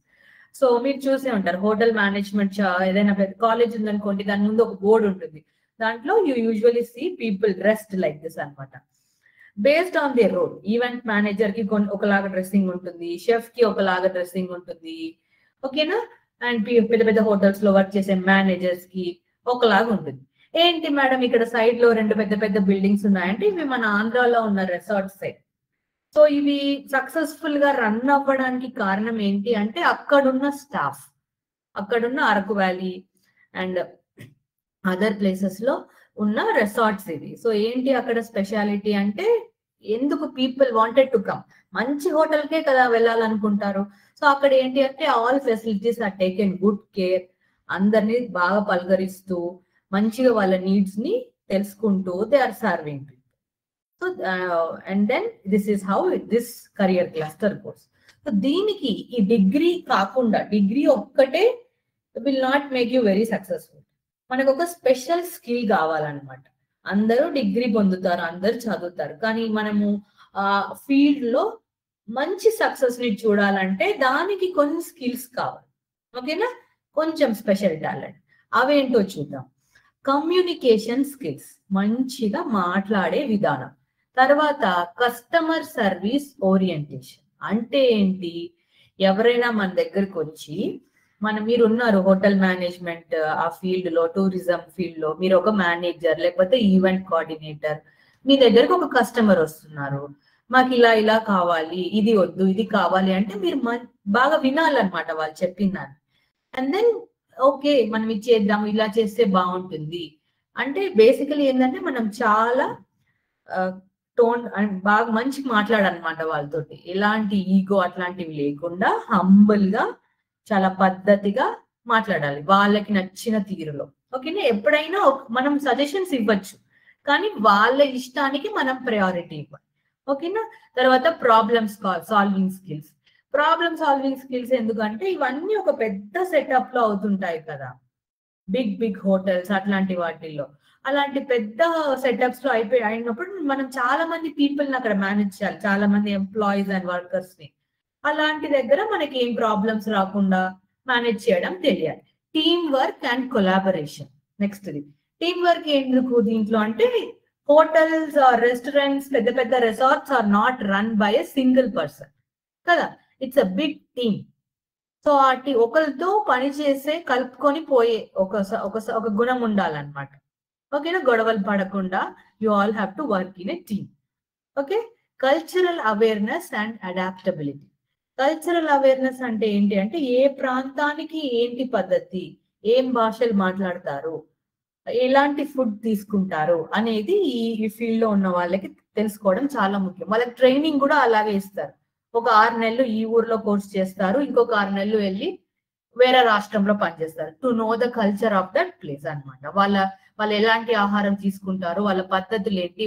S1: సో మీరు చూసే ఉంటారు హోటల్ మేనేజ్మెంట్, ఏదైనా పెద్ద కాలేజ్ ఉందనుకోండి, దాని ముందు ఒక బోర్డు ఉంటుంది. దాంట్లో you usually see people dressed like this అనమాట. Based on the role, event manager కి ఒకలాగా డ్రెస్సింగ్ ఉంటుంది, షెఫ్ కి ఒకలాగా డ్రెస్సింగ్ ఉంటుంది. ఓకేనా. అండ్ పెద్ద పెద్ద హోటల్స్ లో వర్క్ చేసే మేనేజర్స్ కి ఒకలాగా ఉంటుంది. ఏంటి మేడం ఇక్కడ సైడ్ లో 2 పెద్ద పెద్ద బిల్డింగ్స్ ఉన్నాయంటే ఇవి మన ఆంధ్రాలో ఉన్న రిసార్ట్స్ సైడ్. సో ఇవి సక్సెస్ఫుల్ గా రన్ అవ్వడానికి కారణం ఏంటి అంటే అక్కడున్న స్టాఫ్, అక్కడున్న Araku valley and other places లో ఉన్న రిసార్ట్స్ ఇవి. సో ఏంటి అక్కడ స్పెషాలిటీ అంటే ఎందుకు పీపుల్ వాంటెడ్ టు కమ్, మంచి హోటల్కే కదా వెళ్ళాలనుకుంటారు. సో అక్కడ ఏంటి అంటే all facilities are taken good care, అందరినీ బాగా పలకరిస్తూ మంచిగా వాళ్ళ నీడ్స్ ని తెలుసుకుంటూ they are serving. So and then this is how this career cluster course. So దీనికి ఈ డిగ్రీ కాకుండా, డిగ్రీ ఒక్కటే will not make you very successful. మనకు ఒక స్పెషల్ స్కిల్ కావాలన్నమాట. అందరూ డిగ్రీ పొందుతారు, అందరూ చదువుతారు, కానీ మనము ఆ ఫీల్డ్ లో మంచి సక్సెస్ ని చూడాలంటే దానికి కొన్ని స్కిల్స్ కావాలి. ఓకేనా. కొంచెం స్పెషల్ టాలెంట్ అవేంటో చూద్దాం. కమ్యూనికేషన్ స్కిల్స్, మంచిగా మాట్లాడే విధానం. తర్వాత కస్టమర్ సర్వీస్ ఓరియంటేషన్ అంటే ఏంటి, ఎవరైనా మన దగ్గరకు వచ్చి మీరు ఉన్నారు హోటల్ మేనేజ్మెంట్ ఆ ఫీల్డ్ లో, టూరిజం ఫీల్డ్ లో, మీరు ఒక మేనేజర్ లేకపోతే ఈవెంట్ కోఆర్డినేటర్, మీ దగ్గరకు ఒక కస్టమర్ వస్తున్నారు, మాకు ఇలా ఇలా కావాలి, ఇది వద్దు ఇది కావాలి అంటే మీరు బాగా వినాలన్నమాట వాళ్ళు చెప్పిందాన్ని. అండ్ దెన్ ఓకే మనం ఇది చేద్దాం, ఇలా చేస్తే బాగుంటుంది అంటే బేసికలీ ఏంటంటే మనం చాలా టోన్ అండ్ బాగా మంచిగా మాట్లాడాలన్నమాట వాళ్ళతోటి. ఎలాంటి ఈగో అట్లాంటివి లేకుండా హంబుల్ గా చాలా పద్ధతిగా మాట్లాడాలి వాళ్ళకి నచ్చిన తీరులో. ఓకేనా. ఎప్పుడైనా మనం సజెషన్స్ ఇవ్వచ్చు, కానీ వాళ్ళ ఇష్టానికి మనం ప్రయారిటీ ఇవ్వాలి. ఓకేనా. తర్వాత problems solving skills. Problem solving skills ఎందుకంటే ఇవన్నీ ఒక పెద్ద సెటప్ లో అవుతుంటాయి కదా, బిగ్ హోటల్స్ అట్లాంటి వాటిల్లో. అలాంటి పెద్ద సెటప్స్ లో అయినప్పుడు మనం చాలా మంది పీపుల్ ని అక్కడ మేనేజ్ చేయాలి, చాలా మంది ఎంప్లాయీస్ అండ్ వర్కర్స్ ని. అలాంటి దగ్గర మనకి ఏం ప్రాబ్లమ్స్ రాకుండా మేనేజ్ చేయడం తెలియాలి. Team work and collaboration. Next team work ఎందుకు దీంట్లో అంటే హోటల్స్ ఆర్ రెస్టారెంట్స్, పెద్ద పెద్ద resorts are not run by a single person కదా, it's a big team. So ఒకరితో పని చేసే కలుపుకొని పోయే ఒక గుణం ఉండాలన్నమాట. ఓకేనా. గొడవలు పడకుండా you all have to work in a team. Okay. Cultural awareness and adaptability. Cultural awareness అంటే ఏంటి అంటే ఏ ప్రాంతానికి ఏంటి పద్ధతి, ఏం భాషలు మాట్లాడతారు, ఎలాంటి ఫుడ్ తీసుకుంటారు అనేది ఈ ఫీల్డ్ లో ఉన్న వాళ్ళకి తెలుసుకోవడం చాలా ముఖ్యం. వాళ్ళకి ట్రైనింగ్ కూడా అలాగే ఇస్తారు. ఒక 6 నెలలు ఈ ఊర్లో కోర్స్ చేస్తారు, ఇంకొక 6 నెలలు వెళ్ళి వేరే రాష్ట్రంలో పనిచేస్తారు to know the culture of that place అనమాట. వాళ్ళు ఎలాంటి ఆహారం తీసుకుంటారు, వాళ్ళ పద్ధతులు ఏంటి,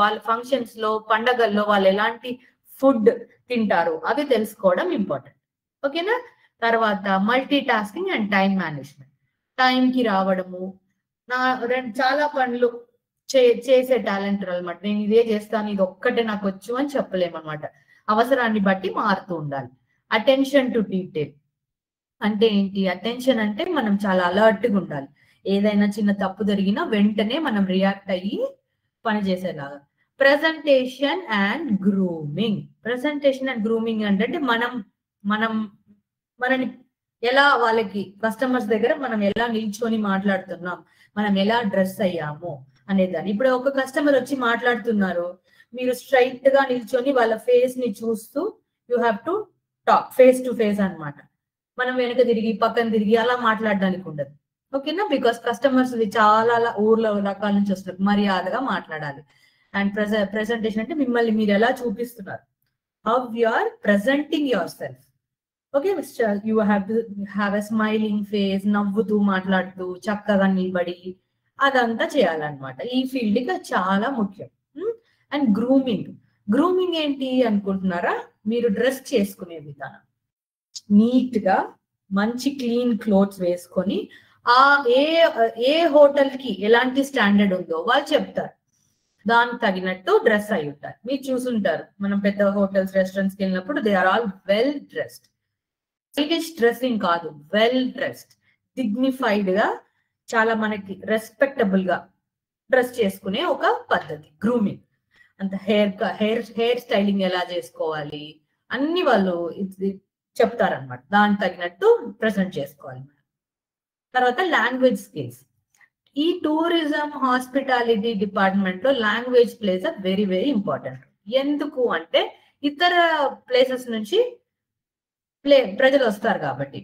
S1: వాళ్ళ ఫంక్షన్స్ లో పండగల్లో వాళ్ళు ఎలాంటి ఫుడ్ తింటారు అవి తెలుసుకోవడం ఇంపార్టెంట్. ఓకేనా. తర్వాత multi tasking and time management. టైంకి రావడము, చాలా పనులు చేసే టాలెంట్ అనమాట. నేను ఇదే చేస్తాను, ఇది ఒక్కటే నాకు వచ్చు అని చెప్పలేమన్నమాట. అవసరాన్ని బట్టి మారుతూ ఉండాలి. అటెన్షన్ టు డీటెయిల్ అంటే ఏంటి, అటెన్షన్ అంటే మనం చాలా అలర్ట్ గా ఉండాలి. ఏదైనా చిన్న తప్పు జరిగినా వెంటనే మనం రియాక్ట్ అయ్యి పని చేసేలాగా. Presentation and grooming. Presentation and grooming అంటే మనని ఎలా వాళ్ళకి కస్టమర్స్ దగ్గర మనం ఎలా నిల్చొని మాట్లాడుతున్నాం, మనం ఎలా డ్రెస్ అయ్యాము అనేదాన్ని. ఇప్పుడు ఒక కస్టమర్ వచ్చి మాట్లాడుతున్నారు, మీరు స్ట్రైట్ గా నిల్చొని వాళ్ళ ఫేస్ ని చూస్తూ you have to talk face to face అన్నమాట. మనం వెనక తిరిగి పక్కన తిరిగి అలా మాట్లాడడానికి ఉండదు. ఓకేనా, బికాస్ కస్టమర్స్ చాలా ఊర్లో రకాల నుంచి వస్తారు, మర్యాదగా మాట్లాడాలి. అండ్ ప్రెజెంటేషన్ అంటే మిమ్మల్ని మీరు ఎలా చూపిస్తున్నారు, how you are presenting yourself. Okay, you have a smiling face, నవ్వుతూ మాట్లాడుతూ చక్కగా నిలబడి అదంతా చేయాలన్నమాట. ఈ ఫీల్డ్ కి చాలా ముఖ్యం. అండ్ గ్రూమింగ్ ఏంటి అనుకుంటున్నారా, మీరు డ్రెస్ చేసుకునే విధానం, నీట్ గా మంచి క్లీన్ క్లోత్స్ వేసుకొని ఆ ఏ హోటల్ కి ఎలాంటి స్టాండర్డ్ ఉందో వాళ్ళు చెప్తారు, దానికి తగినట్టు డ్రెస్ అయి ఉంటారు. మీరు చూసుంటారు, మనం పెద్ద హోటల్స్ రెస్టారెంట్స్కి వెళ్ళినప్పుడు they are all well dressed. Stylish dressing కాదు, వెల్ డ్రెస్డ్, డిగ్నిఫైడ్ గా, చాలా మనకి రెస్పెక్టబుల్ గా డ్రెస్ చేసుకునే ఒక పద్ధతి గ్రూమింగ్. అంత హెయిర్ స్టైలింగ్ ఎలా చేసుకోవాలి అన్ని వాళ్ళు చెప్తారనమాట, దానికి తగినట్టు ప్రెజెంట్ చేసుకోవాలి. తర్వాత లాంగ్వేజ్ స్కిల్స్. ఈ టూరిజం హాస్పిటాలిటీ డిపార్ట్మెంట్ లో language place a very very important. ఎందుకు అంటే ఇతర ప్లేసెస్ నుంచి ప్రజలు వస్తారు కాబట్టి,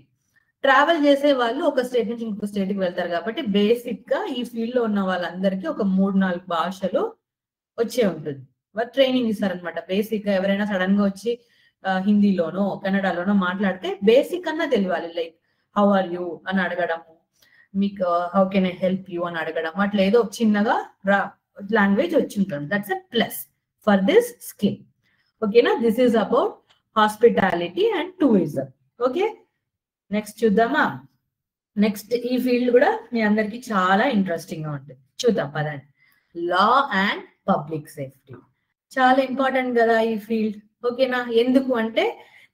S1: ట్రావెల్ చేసే వాళ్ళు ఒక స్టేట్ నుంచి ఇంకో స్టేట్ కి వెళ్తారు కాబట్టి, బేసిక్ గా ఈ ఫీల్డ్ లో ఉన్న వాళ్ళందరికీ ఒక 3-4 భాషలు వచ్చే ఉంటుంది. వాళ్ళు ట్రైనింగ్ ఇస్తారనమాట. బేసిక్ గా ఎవరైనా సడన్ గా వచ్చి హిందీలోనో కన్నడలోనో మాట్లాడితే బేసిక్ అన్నా తెలియాలి. లైక్ హౌ ఆర్ యూ అని అడగడము, మీకు how can I help you అని అడగడం, అట్లా ఏదో చిన్నగా లాంగ్వేజ్ వచ్చి ఉంటుంది. That's a plus for this skill. ఓకేనా, this is about hospitality and tourism. Okay, next చూద్దామా. నెక్స్ట్ ఈ ఫీల్డ్ కూడా మీ అందరికి చాలా ఇంట్రెస్టింగ్ గా ఉంటుంది. చూద్దాం పదండి. లా అండ్ పబ్లిక్ సేఫ్టీ చాలా ఇంపార్టెంట్ కదా ఈ ఫీల్డ్. ఓకేనా, ఎందుకు అంటే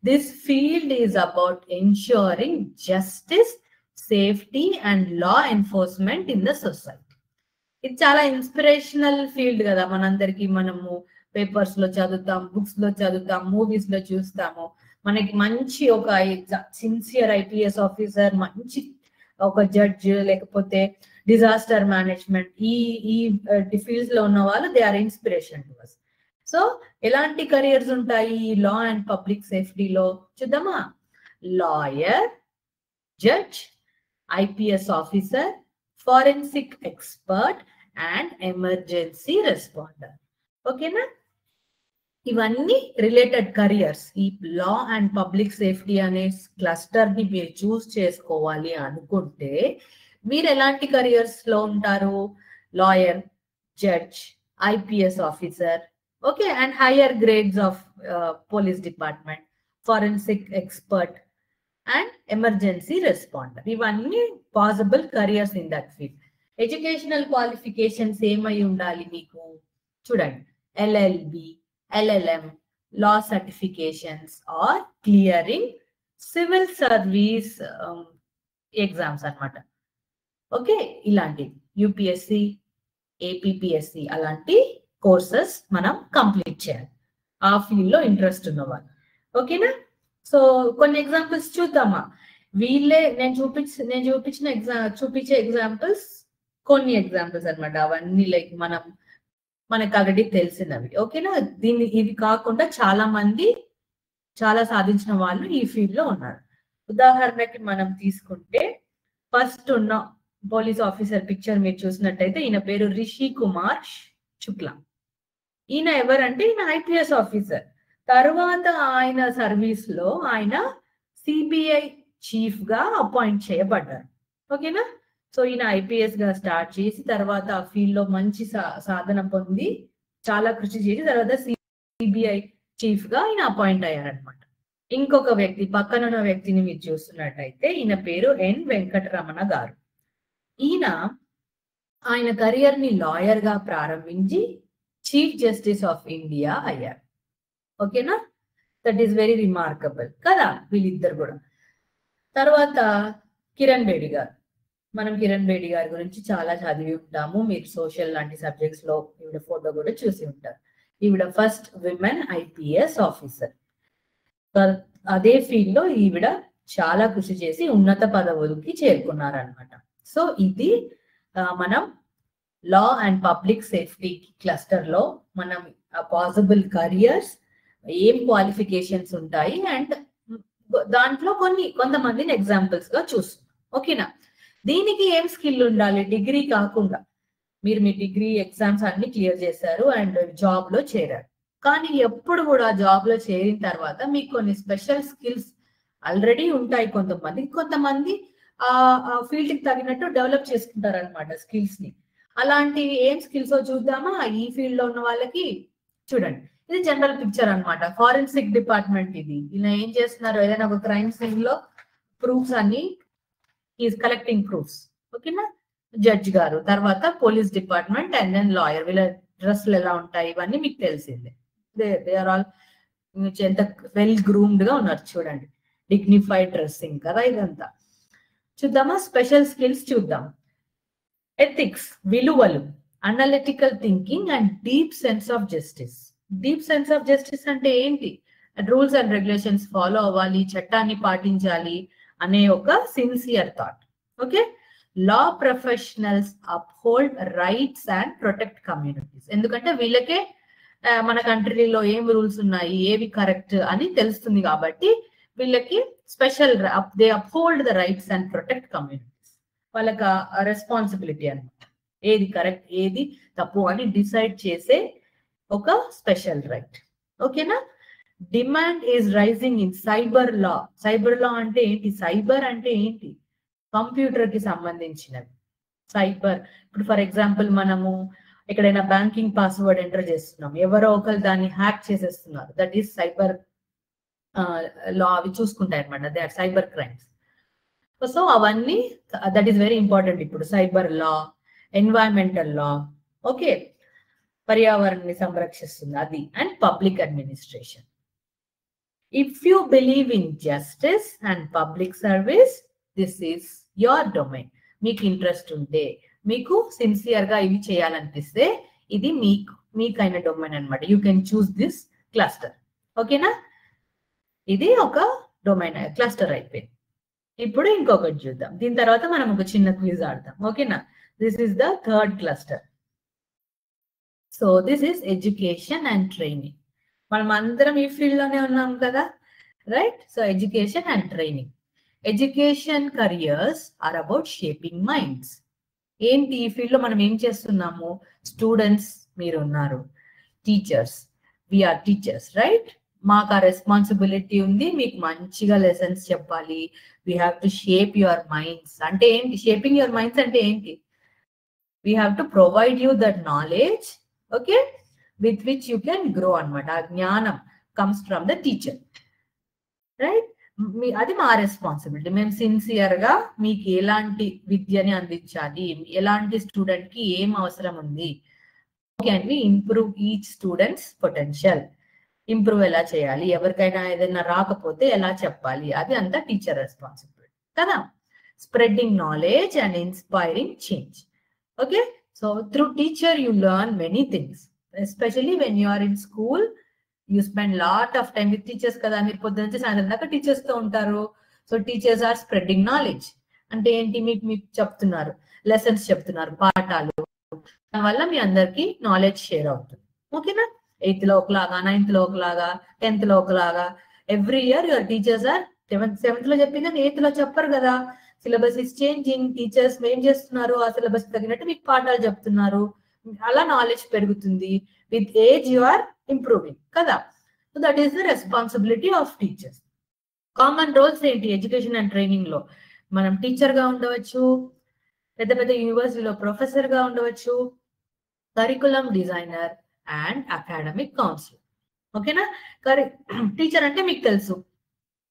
S1: this field is about ensuring justice, safety and law enforcement in the society. ఇది చాలా ఇన్స్పిరేషనల్ ఫీల్డ్ కదా మనందరికి. మనము పేపర్స్ లో చదువుతాం, బుక్స్ లో చదువుతాం, మూవీస్ లో చూస్తాము. మనకి మంచి ఒక సిన్సియర్ ఐపీఎస్ ఆఫీసర్, మంచి ఒక జడ్జ్, లేకపోతే డిజాస్టర్ మేనేజ్మెంట్, ఈ ఫీల్డ్స్ లో ఉన్న వాళ్ళు they are inspiration to us. So ఎలాంటి కెరియర్స్ ఉంటాయి లా అండ్ పబ్లిక్ సేఫ్టీలో చూద్దామా. Lawyer, judge, IPS officer, forensic expert and emergency responder. ఓకేనా, ఇవన్నీ రిలేటెడ్ కెరియర్స్. ఈ లా అండ్ పబ్లిక్ సేఫ్టీ అనే క్లస్టర్ ని మీరు చూస్ చేసుకోవాలి అనుకుంటే మీరు ఎలాంటి కెరియర్స్ లో ఉంటారు, lawyer, judge, IPS officer, okay, and higher grades of police department, forensic expert and emergency responder. ఇవన్నీ possible careers in that field. Educational qualifications ఏమై ఉండాలి మీకు చూడండి. LLB, LLM, law certifications or clearing civil service exams అన్నమాట. Okay, ఇలాంటి UPSC, APPSC అలాంటి courses మనం complete చేయాలి ఆ ఫీల్డ్ లో ఇంట్రెస్ట్ ఉన్న వాళ్ళు. ఓకేనా, సో కొన్ని ఎగ్జాంపుల్స్ చూద్దామా. వీళ్ళే నేను చూపించే ఎగ్జాంపుల్స్ కొన్ని ఎగ్జాంపుల్స్ అన్నమాట. అవన్నీ లైక్ మనకు ఆల్రెడీ తెలిసినవి. ఓకేనా, ఇది కాకుండా చాలా సాధించిన వాళ్ళు ఈ ఫీల్డ్ లో ఉన్నారు. ఉదాహరణకి మనం తీసుకుంటే ఫస్ట్ ఉన్న పోలీస్ ఆఫీసర్ పిక్చర్ మీరు చూసినట్టయితే ఈయన పేరు రిషి కుమార్ శుక్లా. ఈయన ఎవరంటే ఈయన ఐపీఎస్ ఆఫీసర్. తర్వాత ఆయన సర్వీస్ లో ఆయన సిబిఐ చీఫ్ గా అపాయింట్ చేయబడ్డారు. ఓకేనా, సో ఈయన ఐపీఎస్ గా స్టార్ట్ చేసి తర్వాత ఆ ఫీల్డ్ లో మంచి సాధన పొంది చాలా కృషి చేసి తర్వాత సిబిఐ చీఫ్ గా ఈయన అపాయింట్ అయ్యారనమాట. ఇంకొక వ్యక్తి, పక్కనున్న వ్యక్తిని మీరు చూస్తున్నట్టయితే ఈయన పేరు ఎన్ వెంకటరమణ గారు. ఆయన కెరియర్ ని లాయర్ గా ప్రారంభించి చీఫ్ జస్టిస్ ఆఫ్ ఇండియా అయ్యారు. ఓకేనా, దట్ ఈస్ వెరీ రిమార్కబుల్ కదా వీళ్ళిద్దరు కూడా. తర్వాత కిరణ్ బేడి గారు. మనం కిరణ్ బేడి గారి గురించి చాలా చదివి ఉంటాము. మీరు సోషల్ లాంటి సబ్జెక్ట్స్ లో ఈవిడ ఫోటో కూడా చూసి ఉంటారు. ఈవిడ ఫస్ట్ విమెన్ ఐపీఎస్ ఆఫీసర్. అదే ఫీల్డ్ లో ఈవిడ చాలా కృషి చేసి ఉన్నత పదవులకి చేరుకున్నారనమాట. సో ఇది మనం లా అండ్ పబ్లిక్ సేఫ్టీ క్లస్టర్ లో మనం పాసిబుల్ కెరియర్స్, ఏం క్వాలిఫికేషన్స్ ఉంటాయి అండ్ దాంట్లో కొంతమందిని ఎగ్జాంపుల్స్ గా చూస్తున్నాం. ఓకేనా, దీనికి ఏం స్కిల్ ఉండాలి? డిగ్రీ కాకుండా మీరు మీ డిగ్రీ ఎగ్జామ్స్ అన్ని క్లియర్ చేశారు అండ్ జాబ్ లో చేరారు. కానీ ఎప్పుడు కూడా జాబ్ లో చేరిన తర్వాత మీకు కొన్ని స్పెషల్ స్కిల్స్ ఆల్రెడీ ఉంటాయి కొంతమంది ఆ ఫీల్డ్ కి తగినట్టు డెవలప్ చేసుకుంటారు అనమాట స్కిల్స్ ని. అలాంటి ఏం స్కిల్స్ చూద్దామా ఈ ఫీల్డ్ లో ఉన్న వాళ్ళకి? చూడండి, ఇది జనరల్ పిక్చర్ అన్నమాట. ఫారెన్సిక్ డిపార్ట్మెంట్ ఇది. ఇలా ఏం చేస్తున్నారు? ఏదైనా ఒక క్రైమ్ సీన్ లో ప్రూఫ్స్ అన్ని ఈజ్ కలెక్టింగ్ ప్రూఫ్స్. ఓకేనా? జడ్జ్ గారు, తర్వాత police department and then lawyer. వీళ్ళ డ్రెస్లు ఎలా ఉంటాయి ఇవన్నీ మీకు తెలిసిందే. దే ఆర్ ఆల్ ఎంత వెల్ గ్రూమ్డ్ గా ఉన్నారు చూడండి. డిగ్నిఫైడ్ డ్రెస్సింగ్ కదా ఇదంతా. చూద్దామా స్పెషల్ స్కిల్స్ చూద్దాం. ఎథిక్స్, విలువలు, analytical thinking and deep sense of justice. Deep sense of justice అంటే ఏంటి? రూల్స్ అండ్ రెగ్యులేషన్స్ ఫాలో అవ్వాలి, చట్టాన్ని పాటించాలి అనే ఒక sincere thought. Okay. Law professionals uphold rights and protect communities. ఎందుకంటే వీళ్ళకే మన కంట్రీలో ఏం రూల్స్ ఉన్నాయి, ఏవి కరెక్ట్ అని తెలుస్తుంది కాబట్టి వీళ్ళకి special they uphold the rights and protect communities. వాళ్ళకి రెస్పాన్సిబిలిటీ అన్నమాట. ఏది కరెక్ట్ ఏది తప్పు అని డిసైడ్ చేసే ఒక స్పెషల్ రైట్. ఓకేనా? Demand is rising in cyber law. Cyber law అంటే ఏంటి? సైబర్ అంటే ఏంటి? కంప్యూటర్ కి సంబంధించినది సైబర్. ఇప్పుడు ఫర్ ఎగ్జాంపుల్ మనము ఎక్కడైనా బ్యాంకింగ్ పాస్వర్డ్ ఎంటర్ చేస్తున్నాం, ఎవరో ఒకరు దాన్ని హ్యాక్ చేసేస్తున్నారు. That is cyber law. అవి చూసుకుంటాయి అనమాట. They are cyber crimes. So అవన్నీ దట్ ఈస్ వెరీ ఇంపార్టెంట్. ఇప్పుడు cyber law, environmental law, okay, పర్యావరణాన్ని సంరక్షిస్తుంది అది, and public administration. If you believe in justice and public service, this is your domain. మీకు interest ఉంటే, మీకు సిన్సియర్ గా ఇవి చేయాలనిపిస్తే ఇది మీకైన డొమైన్ అనమాట. You can choose this cluster. ఓకేనా? ఇది ఒక డొమైన్ క్లస్టర్ అయిపోయింది. ఇప్పుడు ఇంకొకటి చూద్దాం. దీని తర్వాత మనం ఒక చిన్న క్విజ్ ఆడతాం. ఓకేనా? This is the third cluster. So this is education and training. మనం అందరం ఈ ఫీల్డ్ లోనే ఉన్నాం కదా, right? So education and training. Education careers are about shaping minds. ఏంటి ఈ ఫీల్డ్ లో మనం ఏం చేస్తున్నాము? స్టూడెంట్స్ మీరు ఉన్నారు, టీచర్స్, వీఆర్ టీచర్స్, రైట్? మాకు ఆ రెస్పాన్సిబిలిటీ ఉంది, మీకు మంచిగా లెసన్స్ చెప్పాలి. We have to shape your minds. అంటే ఏంటి షేపింగ్ యువర్ మైండ్స్ అంటే ఏంటి? We have to provide you that knowledge, okay, with which you can grow అనమాట. ఆ జ్ఞానం comes from the teacher, right? అది మా రెస్పాన్సిబిలిటీ. మేము సిన్సియర్ గా మీకు ఎలాంటి విద్యని అందించాలి, ఎలాంటి స్టూడెంట్ కి ఏం అవసరం ఉంది, can we improve each students potential. Improve ఎలా చేయాలి, ఎవరికైనా ఏదైనా రాకపోతే ఎలా చెప్పాలి, అది అంతా టీచర్ రెస్పాన్సిబిలిటీ కదా. Spreading knowledge and inspiring change. Okay. So through teacher you learn many things, especially when you are in school. You spend lot of time with teachers కదా. మీరు పొద్దున నుంచి సాయంత్రం దాకా టీచర్స్ తో ఉంటారు. So teachers are spreading knowledge. అంటే ఏంటి? మీకు చెప్తున్నారు, లెసన్స్ చెప్తున్నారు, పాఠాలు. దానివల్ల మీ అందరికి నాలెడ్జ్ షేర్ అవుతుంది. ఓకేనా? 8th లో ఒకలాగా, 9th లో ఒకలాగా, 10th లో ఒకలాగా. Every year your teachers are 7th లో చెప్పింది 8th లో చెప్పరు కదా. Syllabus is changing. టీచర్స్ ఏం చేస్తున్నారు, ఆ సిలబస్ తగినట్టు మీకు పాఠాలు చెప్తున్నారు. అలా నాలెడ్జ్ పెరుగుతుంది. With age you are improving కదా. So that is the responsibility of teachers. Common roles ఏంటి ఎడ్యుకేషన్ అండ్ ట్రైనింగ్ లో? మనం టీచర్ గా ఉండవచ్చు, పెద్ద పెద్ద యూనివర్సిటీలో ప్రొఫెసర్ గా ఉండవచ్చు, curriculum designer and academic counsellor. ఓకేనా? టీచర్ అంటే మీకు తెలుసు,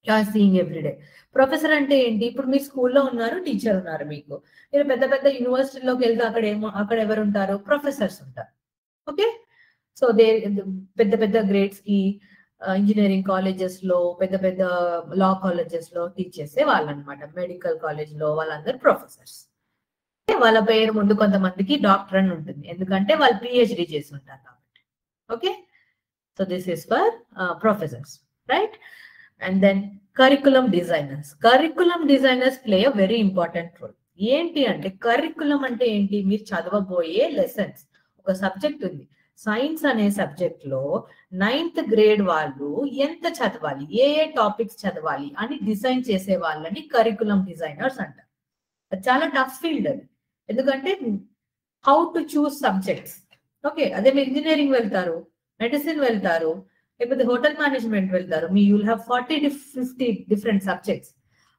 S1: you are seeing every day. Professor అంటే ఏంటి? ఇప్పుడు మీరు స్కూల్లో ఉన్నారు, టీచర్ ఉన్నారు. మీరు పెద్ద పెద్ద యూనివర్సిటీలోకి వెళ్తే అక్కడ ఎవరు ఉంటారు? ప్రొఫెసర్స్ ఉంటారు. ఓకే. సో పెద్ద పెద్ద గ్రేడ్స్ కి ఇంజనీరింగ్ కాలేజెస్ లో, పెద్ద పెద్ద లా కాలేజెస్ లో టీచ్ చేసే వాళ్ళు అనమాట. మెడికల్ కాలేజ్ లో వాళ్ళందరూ ప్రొఫెసర్స్. వాళ్ళ పేరు ముందు కొంతమందికి డాక్టర్ అని ఉంటుంది, ఎందుకంటే వాళ్ళు PhD చేసి ఉంటారు కాబట్టి. Okay. So this is for professors, right? And then curriculum designers. Curriculum designers play a very important role. ఏంటి అంటే కరికులం అంటే ఏంటి? మీరు చదవబోయే లెసన్స్. ఒక సబ్జెక్ట్ ఉంది, సైన్స్ అనే సబ్జెక్ట్ లో 9th గ్రేడ్ వాళ్ళు ఎంత చదవాలి, ఏ టాపిక్స్ చదవాలి అని డిజైన్ చేసే వాళ్ళని కరికులం డిజైనర్స్ అంటారు. చాలా టఫ్ ఫీల్డ్ అది. ఎందుకంటే how to choose subjects. Okay, అదే మీరు ఇంజనీరింగ్ వెళ్తారు, మెడిసిన్ వెళ్తారు, లేకపోతే హోటల్ మేనేజ్మెంట్ వెళ్తారు, మీ యూల్ హ్యావ్ 40-50 డిఫరెంట్ సబ్జెక్ట్స్.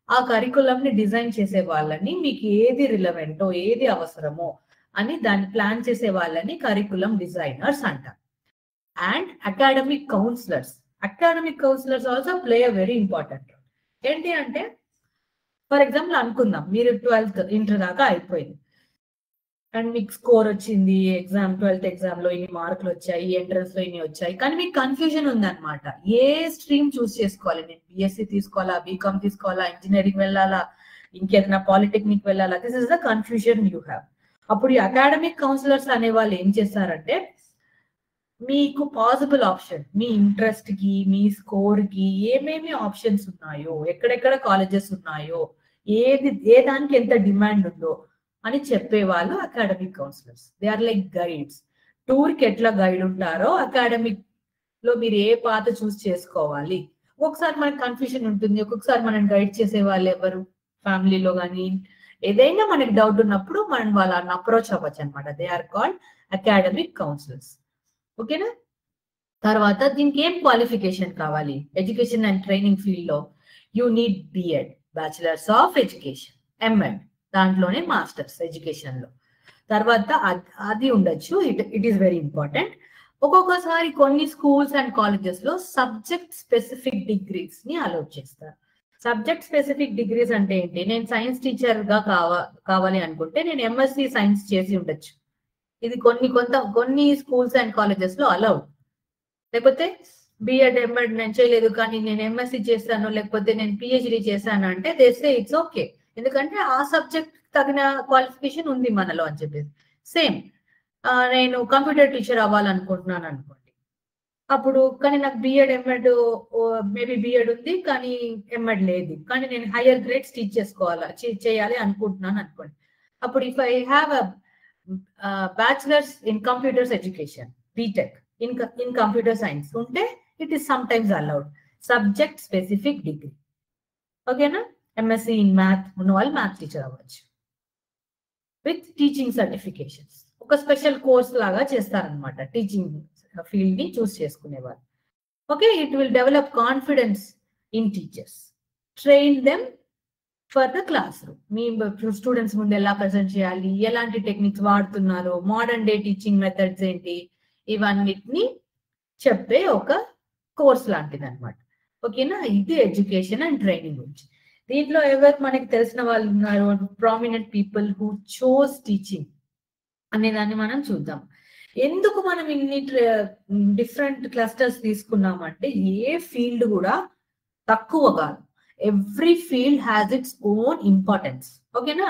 S1: ఆ కరికులం ని డిజైన్ చేసే వాళ్ళని, మీకు ఏది రిలవెంటో ఏది అవసరమో అని దాన్ని ప్లాన్ చేసే వాళ్ళని కరికులం డిజైనర్స్ అంటారు. And academic counsellors also play a very important role. ఏంటి అంటే, ఫర్ ఎగ్జాంపుల్ అనుకుందాం, మీరు 12th ఇంటర్ దాకా అయిపోయింది అండ్ మీకు స్కోర్ వచ్చింది, 12th ఎగ్జామ్ లో ఇన్ని మార్కులు వచ్చాయి, ఎంట్రన్స్ లో ఇన్ని వచ్చాయి, కానీ మీకు కన్ఫ్యూజన్ ఉందన్నమాట. ఏ స్ట్రీమ్ చూస్ చేసుకోవాలి, నేను బిఎస్సి తీసుకోవాలా, బీకామ్ తీసుకోవాలా, ఇంజనీరింగ్ వెళ్ళాలా, ఇంకేదైనా పాలిటెక్నిక్ వెళ్ళాలా? This is the confusion you have. అప్పుడు ఈ అకాడమిక్ కౌన్సిలర్స్ అనే వాళ్ళు ఏం చేస్తారంటే, మీకు పాసిబుల్ ఆప్షన్, మీ ఇంట్రెస్ట్ కి, మీ స్కోర్ కి ఏమేమి ఆప్షన్స్ ఉన్నాయో, ఎక్కడెక్కడ కాలేజెస్ ఉన్నాయో, ఏ దానికి ఎంత డిమాండ్ ఉందో అని చెప్పేవాళ్ళు academic counsellors. They are like guides. Tour కి ఎట్లా గైడ్ ఉంటారో, అకాడమిక్ లో మీరు ఏ పాత చూస్ చేసుకోవాలి. ఒక్కొక్కసారి మనకు కన్ఫ్యూజన్ ఉంటుంది, ఒక్కొక్కసారి మనం గైడ్ చేసే వాళ్ళు ఎవరు, ఫ్యామిలీలో కానీ ఏదైనా మనకి డౌట్ ఉన్నప్పుడు మనం వాళ్ళని అప్రోచ్ అవ్వచ్చు అనమాట. They are called academic counsellors. ఓకేనా? తర్వాత దీనికి ఏం క్వాలిఫికేషన్ కావాలి? ఎడ్యుకేషన్ అండ్ ట్రైనింగ్ ఫీల్డ్ లో you need BEd, bachelors of education, MEd, దాంట్లోనే మాస్టర్స్ ఎడ్యుకేషన్ లో. తర్వాత అది ఉండొచ్చు. It is very important. ఒక్కొక్కసారి కొన్ని స్కూల్స్ అండ్ కాలేజెస్ లో సబ్జెక్ట్ స్పెసిఫిక్ డిగ్రీస్ ని అలౌ చేస్తారు. సబ్జెక్ట్ స్పెసిఫిక్ డిగ్రీస్ అంటే ఏంటి? నేను సైన్స్ టీచర్ గా కావాలి అనుకుంటే నేను ఎంఎస్సి సైన్స్ చేసి ఉండొచ్చు. ఇది కొన్ని స్కూల్స్ అండ్ కాలేజెస్ లో అలౌడ్. లేకపోతే బిఎడ్ ఎంఎడ్ నేను చేయలేదు కానీ నేను ఎంఎస్సి చేశాను, లేకపోతే నేను పిహెచ్డి చేశాను అంటే దే సే ఇట్స్ ఓకే, ఎందుకంటే ఆ సబ్జెక్ట్ తగిన క్వాలిఫికేషన్ ఉంది మనలో అని చెప్పేసి. సేమ్ నేను కంప్యూటర్ టీచర్ అవ్వాలనుకుంటున్నాను అనుకోండి, అప్పుడు కానీ నాకు బిఎడ్ ఎంఎడ్ మేబీ బిఎడ్ ఉంది కానీ ఎంఎడ్ లేదు, కానీ నేను హయ్యర్ గ్రేడ్స్ టీచ్ చేయాలి అనుకుంటున్నాను అనుకోండి. అప్పుడు if I have a bachelors in computers education, B Tech in computer science ఉంటే it is sometimes allowed, subject specific degree. ఓకేనా? ఎంఎస్సి ఇన్ మ్యాథ్ ఉన్న వాళ్ళు మ్యాథ్ టీచర్ అవ్వచ్చు విత్ టీచింగ్ సర్టిఫికేషన్స్. ఒక స్పెషల్ కోర్స్ లాగా చేస్తారనమాట టీచింగ్ ఫీల్డ్ ని choose చేసుకునేవారు. Okay, it will develop confidence in teachers, train them for the classroom. మీ స్టూడెంట్స్ ముందు ఎలా ప్రెజెంట్ చేయాలి, ఎలాంటి టెక్నిక్స్ వాడుతున్నారో, మోడర్న్ డే టీచింగ్ మెథడ్స్ ఏంటి, ఇవన్నిటిని చెప్పే ఒక కోర్స్ లాంటిది అనమాట. ఓకేనా? ఇది ఎడ్యుకేషన్ అండ్ ట్రైనింగ్ గురించి. దీంట్లో ఎవరు మనకి తెలిసిన వాళ్ళు ఉన్నారు, prominent people who chose teaching అనే దాన్ని మనం చూద్దాం. ఎందుకు మనం ఇన్ని డిఫరెంట్ క్లస్టర్స్ తీసుకున్నామంటే, ఏ ఫీల్డ్ కూడా తక్కువ కాదు. Every field has its own importance. ఓకేనా?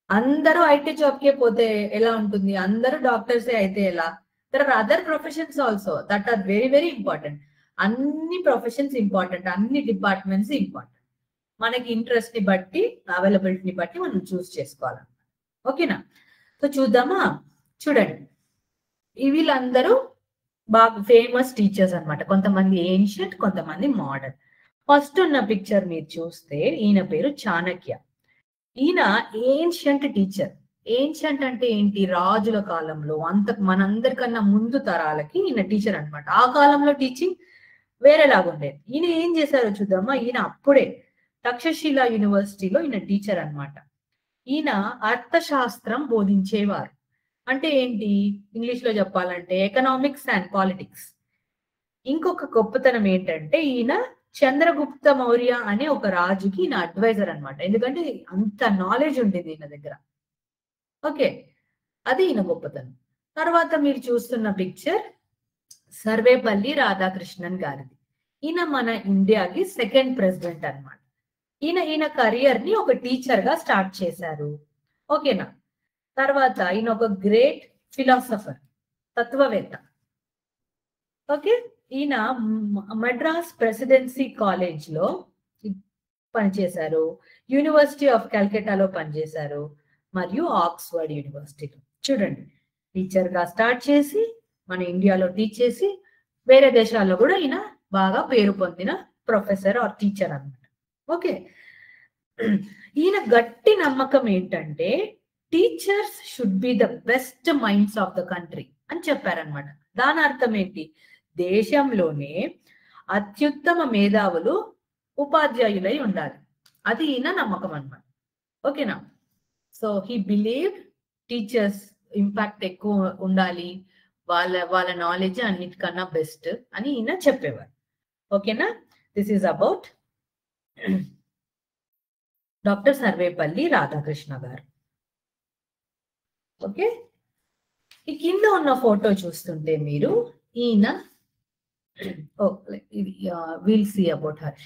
S1: అందరూ ఐటీ జాబ్ కే పోతే ఎలా ఉంటుంది, అందరూ డాక్టర్సే అయితే ఎలా? There are other professions also that are very very important. అన్ని ప్రొఫెషన్స్ ఇంపార్టెంట్, అన్ని డిపార్ట్మెంట్స్ ఇంపార్టెంట్. మనకి ఇంట్రెస్ట్ ని బట్టి, అవైలబిలిటీని బట్టి మనం చూస్ చేసుకోవాలి. ఓకేనా? సో చూద్దామా? చూడండి, వీళ్ళందరూ బాగా ఫేమస్ టీచర్స్ అనమాట. కొంతమంది ఏన్షియంట్, కొంతమంది మోడర్న్. ఫస్ట్ ఉన్న పిక్చర్ మీరు చూస్తే ఈయన పేరు చాణక్య. ఈయన ఏన్షియంట్ టీచర్. ఏన్షియంట్ అంటే ఏంటి? రాజుల కాలంలో, మనందరికన్నా ముందు తరాలకి ఈయన టీచర్ అనమాట. ఆ కాలంలో టీచింగ్ వేరేలాగా ఉండేది. ఈయన ఏం చేశారో చూద్దామా? ఈయన అప్పుడే తక్షశిల యూనివర్సిటీలో ఈయన టీచర్ అనమాట. ఈయన అర్థశాస్త్రం బోధించేవారు. అంటే ఏంటి? ఇంగ్లీష్ లో చెప్పాలంటే ఎకనామిక్స్ అండ్ పాలిటిక్స్. ఇంకొక గొప్పతనం ఏంటంటే, ఈయన చంద్రగుప్త మౌర్య అనే ఒక రాజుకి ఈయన అడ్వైజర్ అనమాట. ఎందుకంటే అంత నాలెడ్జ్ ఉండేది ఈయన దగ్గర. ఓకే, అది ఈయన గొప్పతనం. తర్వాత మీరు చూస్తున్న పిక్చర్ సర్వేపల్లి రాధాకృష్ణన్ గారిది. ఈయన మన ఇండియాకి సెకండ్ ప్రెసిడెంట్ అనమాట. ఈయన కెరియర్ ని ఒక టీచర్ గా స్టార్ట్ చేశారు. ఓకేనా? తర్వాత ఈయన ఒక గ్రేట్ ఫిలాసఫర్, తత్వవేత్త. ఓకే, ఈయన మద్రాస్ ప్రెసిడెన్సీ కాలేజ్ లో పనిచేశారు, యూనివర్సిటీ ఆఫ్ కల్కటాలో పనిచేశారు, మరియు ఆక్స్ఫర్డ్ యూనివర్సిటీలో. చూడండి, టీచర్ గా స్టార్ట్ చేసి మన ఇండియాలో టీచ్ చేసి వేరే దేశాల్లో కూడా ఈయన బాగా పేరు పొందిన ప్రొఫెసర్ ఆర్ టీచర్ అన్నమాట. ఓకే, ఈయన గట్టి నమ్మకం ఏంటంటే teachers should be the best minds of the country అని చెప్పారనమాట. దాని అర్థం ఏంటి? దేశంలోనే అత్యుత్తమ మేధావులు ఉపాధ్యాయులై ఉండాలి. అది ఈయన నమ్మకం అన్నమాట. ఓకేనా? So he believe teachers impact ఎక్కువ ఉండాలి, వాళ్ళ నాలెడ్జ్ అన్నిటికన్నా బెస్ట్ అని ఈయన చెప్పేవారు. ఓకేనా? This is about doctor Sarvepalli Radhakrishna గారు. ఓకే, ఈ కింద ఉన్న ఫోటో చూస్తుంటే మీరు ఈయన విల్ సీ అబౌట్ హర్.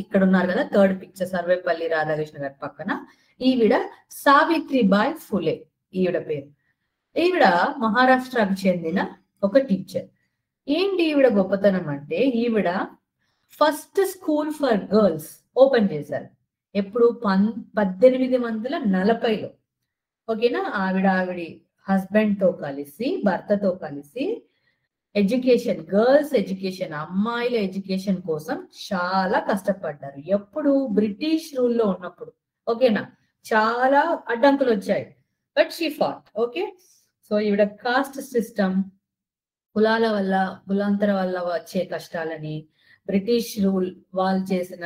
S1: ఇక్కడ ఉన్నారు కదా, థర్డ్ పిక్చర్ సర్వేపల్లి రాధాకృష్ణ గారి పక్కన ఈవిడ సావిత్రిబాయి ఫులే ఈవిడ పేరు. ఈవిడ మహారాష్ట్రకు చెందిన ఒక టీచర్. ఏంటి ఈవిడ గొప్పతనం అంటే ఈవిడ first school for girls open చేశారు. ఎప్పుడు 1840లో. ఓకేనా? ఆవిడి హస్బెండ్ తో కలిసి, భర్తతో కలిసి ఎడ్యుకేషన్, గర్ల్స్ ఎడ్యుకేషన్, అమ్మాయిల ఎడ్యుకేషన్ కోసం చాలా కష్టపడ్డారు. ఎప్పుడు బ్రిటిష్ రూల్లో ఉన్నప్పుడు. ఓకేనా? చాలా అడ్డంకులు వచ్చాయి, but she fought. Okay, so ఈవిడ కాస్ట్ సిస్టమ్, కులాల వల్ల, కులాంతర వల్ల వచ్చే కష్టాలని, బ్రిటిష్ రూల్ వాళ్ళు చేసిన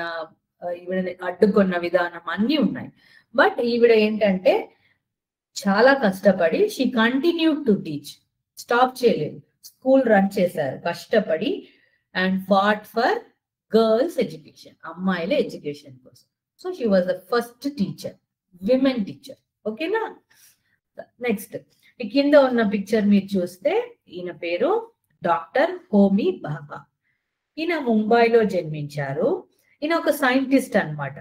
S1: ఈవిడ అడ్డుకున్న విధానం అన్ని ఉన్నాయి. బట్ ఈవిడ ఏంటంటే చాలా కష్టపడి she continued to teach, stop చేయలేదు, స్కూల్ రన్ చేశారు కష్టపడి. And fought for girls education, అమ్మాయిల ఎడ్యుకేషన్ కోసం. So she was the first teacher, women teacher. ఓకేనా? నెక్స్ట్ ఈ కింద ఉన్న పిక్చర్ మీరు చూస్తే ఈయన పేరు డాక్టర్ హోమీ భాభా. ఈయన ముంబైలో జన్మించారు. ఈయన ఒక సైంటిస్ట్ అన్నమాట.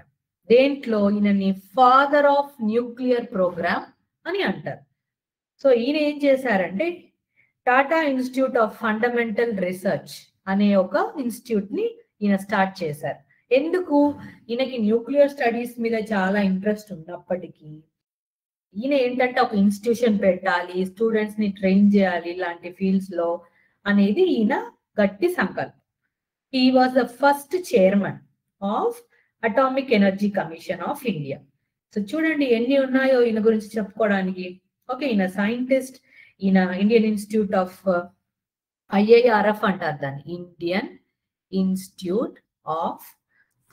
S1: దేంట్లో? ఈయనని ఫాదర్ ఆఫ్ న్యూక్లియర్ ప్రోగ్రామ్ అని అంటారు. సో ఈయన ఏం చేశారంటే Tata institute of fundamental research అనే ఒక ఇన్స్టిట్యూట్ ని ఈయన స్టార్ట్ చేశారు. ఎందుకు? ఈయనకి న్యూక్లియర్ స్టడీస్ మీద చాలా ఇంట్రెస్ట్ ఉన్నప్పటికీ ఈయన ఏంటంటే ఒక ఇన్స్టిట్యూషన్ పెట్టాలి, స్టూడెంట్స్ ని ట్రైన్ చేయాలి ఇలాంటి ఫీల్డ్స్ లో అనేది ఈయన గట్టి సంకల్పం. He was the first chairman of atomic energy commission of India. So చూడండి ఎన్ని ఉన్నాయో ఈయన గురించి చెప్పుకోవడానికి. ఓకే, ఈయన సైంటిస్ట్, ఈయన ఇండియన్ ఇన్స్టిట్యూట్ ఆఫ్ IIRF అంటారు దాన్ని, Indian institute of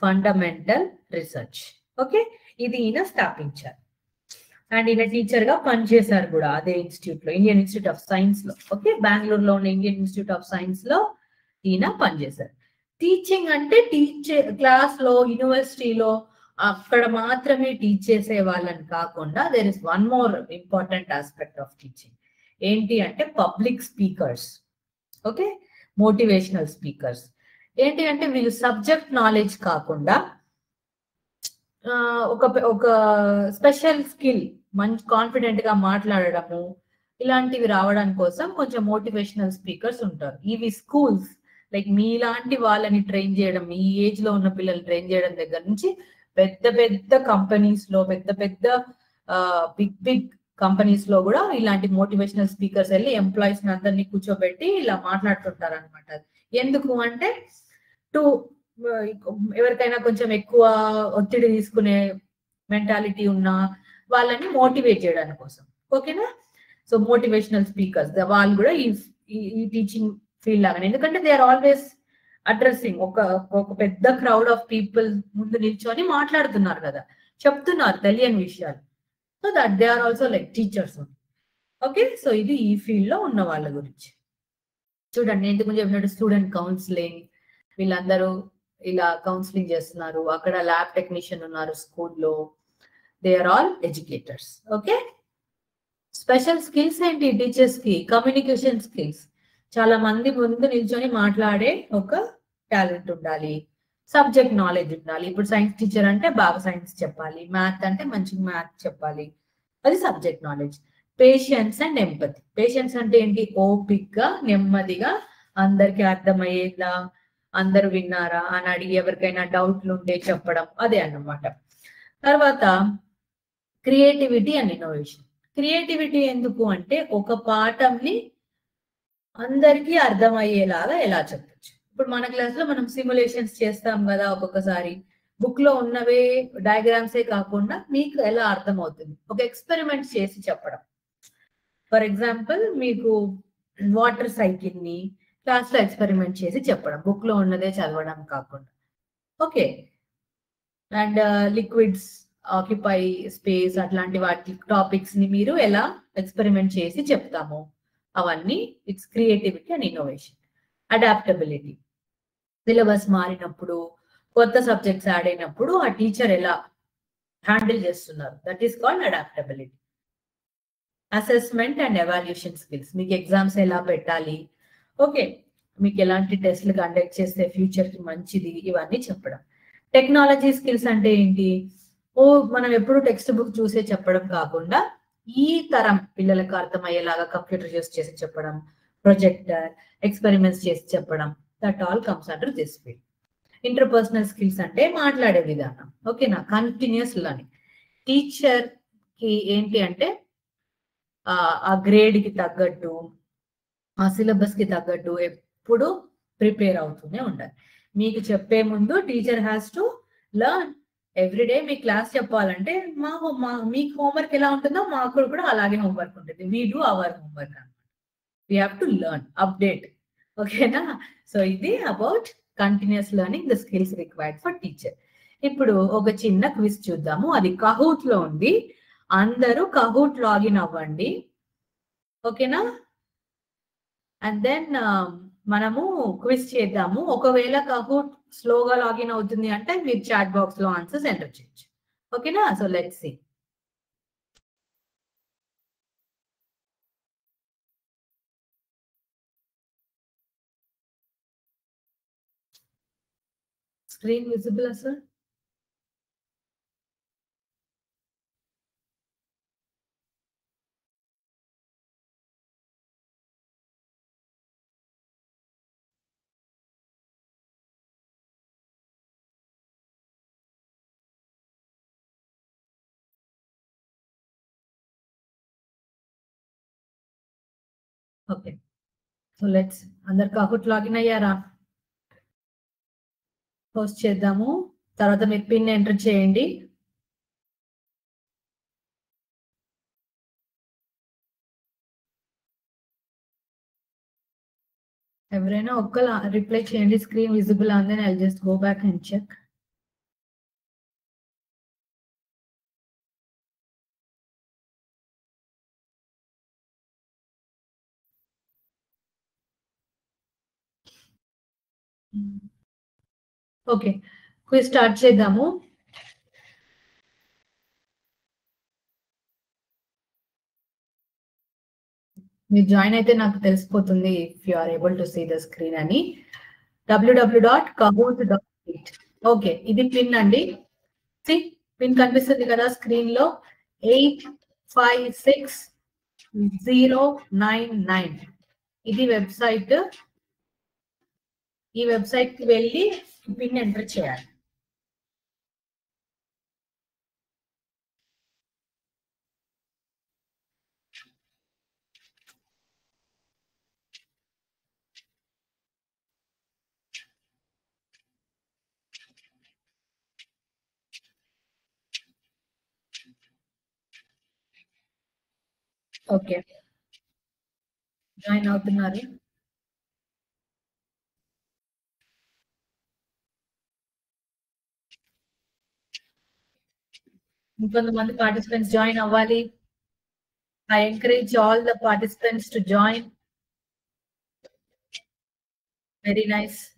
S1: fundamental research. Okay, ఇది ఈయన స్థాపించారు. అండ్ ఈయన టీచర్ గా పనిచేశారు కూడా అదే ఇన్స్టిట్యూట్ లో, ఇండియన్ ఇన్స్టిట్యూట్ ఆఫ్ సైన్స్ లో. ఓకే, బెంగళూరులో ఉన్న ఇండియన్ ఇన్స్టిట్యూట్ ఆఫ్ సైన్స్ లో ఈయన పనిచేశారు. టీచింగ్ అంటే టీచర్ క్లాస్ లో, యూనివర్సిటీలో అక్కడ మాత్రమే టీచ్ చేసే వాళ్ళని కాకుండా there is one more important aspect of teaching. ఏంటి అంటే public speakers. Okay, motivational speakers. ఏంటి అంటే వీళ్ళు సబ్జెక్ట్ నాలెడ్జ్ కాకుండా ఒక స్పెషల్ స్కిల్, మంచి కాన్ఫిడెంట్ గా మాట్లాడడము, ఇలాంటివి రావడానికి కోసం కొంచెం మోటివేషనల్ స్పీకర్స్ ఉంటారు. ఇవి స్కూల్స్ లైక్ మీలాంటి వాళ్ళని ట్రైన్ చేయడం, ఈ ఏజ్ లో ఉన్న పిల్లలు ట్రైన్ చేయడం దగ్గర నుంచి పెద్ద పెద్ద కంపెనీస్ లో, పెద్ద పెద్ద బిగ్ కంపెనీస్ లో కూడా ఇలాంటి మోటివేషనల్ స్పీకర్స్ వెళ్ళి ఎంప్లాయీస్ అందరినీ కూర్చోబెట్టి ఇలా మాట్లాడుతుంటారు అనమాట. ఎందుకు అంటే ఎవరికైనా కొంచెం ఎక్కువ ఒత్తిడి తీసుకునే మెంటాలిటీ ఉన్న వాళ్ళని మోటివేట్ చేయడానికి కోసం. ఓకేనా? సో మోటివేషనల్ స్పీకర్స్ వాళ్ళు కూడా ఈ టీచింగ్ ఫీల్డ్ లాగానే, ఎందుకంటే దే ఆర్ ఆల్వేస్ అడ్రస్సింగ్ ఒక పెద్ద క్రౌడ్ ఆఫ్ పీపుల్ ముందు నిల్చొని మాట్లాడుతున్నారు కదా, చెప్తున్నారు తెలియని విషయాలు. So that they are also like teachers. Okay, so ఇది ఈ ఫీల్డ్ లో ఉన్న వాళ్ళ గురించి. చూడండి, ఎందుకు చెప్పినట్టు స్టూడెంట్ కౌన్సిలింగ్, వీళ్ళందరూ ఇలా కౌన్సిలింగ్ చేస్తున్నారు. అక్కడ ల్యాబ్ టెక్నీషియన్ ఉన్నారు స్కూల్లో. They are all educators. Okay, special skills ఏంటి టీచర్స్ కి? Communication skills. చాలా మంది ముందు నిల్చొని మాట్లాడే ఒక టాలెంట్ ఉండాలి, సబ్జెక్ట్ నాలెడ్జ్ ఉండాలి. ఇప్పుడు సైన్స్ టీచర్ అంటే బాగా సైన్స్ చెప్పాలి, మ్యాథ్ అంటే మంచిగా మ్యాథ్ చెప్పాలి, అది subject knowledge. Patience and empathy. Patience అంటే ఏంటి? ఓపిక్గా, నెమ్మదిగా, అందరికి అర్థమయ్యేలా, అందరు విన్నారా అని అడిగి ఎవరికైనా డౌట్లు ఉంటే చెప్పడం, అదే అన్నమాట. తర్వాత క్రియేటివిటీ అండ్ ఇన్నోవేషన్. క్రియేటివిటీ ఎందుకు అంటే ఒక పాఠంని అందరికీ అర్థమయ్యేలాగా ఎలా చెప్పచ్చు. ఇప్పుడు మన క్లాస్ లో మనం సిమ్యులేషన్స్ చేస్తాం కదా ఒక్కొక్కసారి, బుక్ లో ఉన్నవే డయాగ్రామ్సే కాకుండా మీకు ఎలా అర్థమవుతుంది ఒక ఎక్స్పెరిమెంట్ చేసి చెప్పడం. ఫర్ ఎగ్జాంపుల్ మీకు వాటర్ సైకిల్ ని క్లాస్ లో ఎక్స్పెరిమెంట్ చేసి చెప్పడం, బుక్ లో ఉన్నదే చదవడం కాకుండా. Okay, and liquids occupy space అట్లాంటి వాటి టాపిక్స్ ని మీరు ఎలా ఎక్స్పెరిమెంట్ చేసి చెప్తాము, అవన్నీ it's creativity and innovation. Adaptability, syllabus మారినప్పుడు కొత్త సబ్జెక్ట్స్ యాడ్ అయినప్పుడు ఆ టీచర్ ఎలా హ్యాండిల్ చేస్తున్నారు, that is called adaptability. Assessment and evaluation skills, మీకు ఎగ్జామ్స్ ఎలా పెట్టాలి, ఓకే, మీకు ఎలాంటి టెస్ట్లు కండక్ట్ చేస్తే ఫ్యూచర్ కి మంచిది, ఇవన్నీ చెప్పడం. టెక్నాలజీ స్కిల్స్ అంటే ఏంటి, మనం ఎప్పుడు టెక్స్ట్ బుక్ చూసే చెప్పడం కాకుండా ఈ తరం పిల్లలకు అర్థమయ్యేలాగా కంప్యూటర్ యూస్ చేసి చెప్పడం, ప్రొజెక్టర్, ఎక్స్పెరిమెంట్స్ చేసి చెప్పడం, that all comes under this field. Interpersonal skills అంటే మాట్లాడే విధానం, ఓకేనా, కంటిన్యూస్ లర్నింగ్. టీచర్ కి ఏంటి అంటే ఆ గ్రేడ్ కి తగ్గట్టు, ఆ సిలబస్ కి తగ్గట్టు ఎప్పుడు ప్రిపేర్ అవుతూనే ఉండాలి. మీకు చెప్పే ముందు teacher has to learn everyday. Me class చెప్పాలంటే మీకు హోంవర్క్ ఎలా ఉంటుందో మాకు కూడా అలాగే హోంవర్క్ ఉంటుంది. వీ డూ అవర్ హోంవర్క్ అనమాట. We have to learn, update, ఓకేనా. సో ఇది about continuous learning, the skills required for teacher. ఇప్పుడు ఒక చిన్న క్విజ్ చూద్దాము, అది కహూట్ లో ఉంది. అందరూ కహూట్ లాగిన్ అవ్వండి, ఓకేనా. అండ్ దెన్ మనము క్విజ్ చేద్దాము. ఒకవేళ కహూట్ స్లోగా లాగిన్ అవుతుంది అంటే మీరు చాట్ బాక్స్ లో ఆన్సర్స్ ఎంటర్ చేయొచ్చు, ఓకేనా. So let's see. Screen visible sir? Okay, so let's, అందరు కహూట్ లాగిన్ అయ్యారా? పోస్ట్ చేద్దాము, తర్వాత మీరు పిన్ ఎంటర్ చేయండి. ఎవరైనా ఒక్కరు రిప్లై చేయండి, screen visible and then I just go back and check. Okay, quiz start చేద్దాము. మీరు జాయిన్ అయితే నాకు తెలిసిపోతుంది if you are able to see the screen అని. www.kahoot.it. ఓకే, ఇది పిన్ అండి. పిన్ కనిపిస్తుంది కదా స్క్రీన్ లో, 856099. ఇది వెబ్సైట్. ఈ వెబ్సైట్ కి వెళ్ళి పిన్ ఎంటర్ చేయాలి. ఓకే, జాయిన్ అవుతున్నారు. ఇంకొంతమంది పార్టిసిపెంట్స్ జాయిన్ అవ్వాలి. I encourage all the participants to join. Very nice.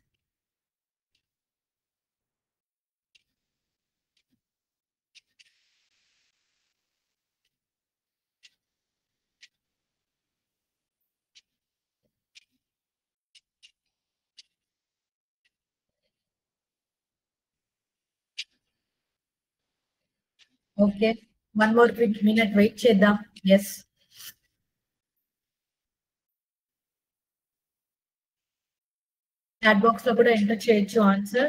S1: Okay, one more quick minute wait చేద్దాం. Yes. చాట్ బాక్స్ లో కూడా ఎంటర్ చేయొచ్చు answer.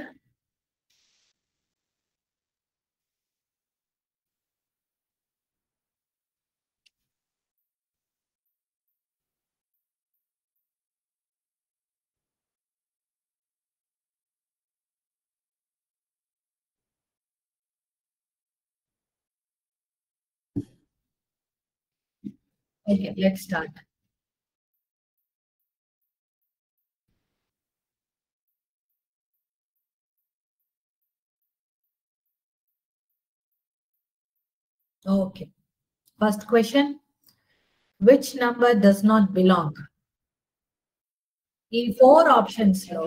S1: Okay, let's start. Okay. First question. Which number does not belong? ఈ 4 options లో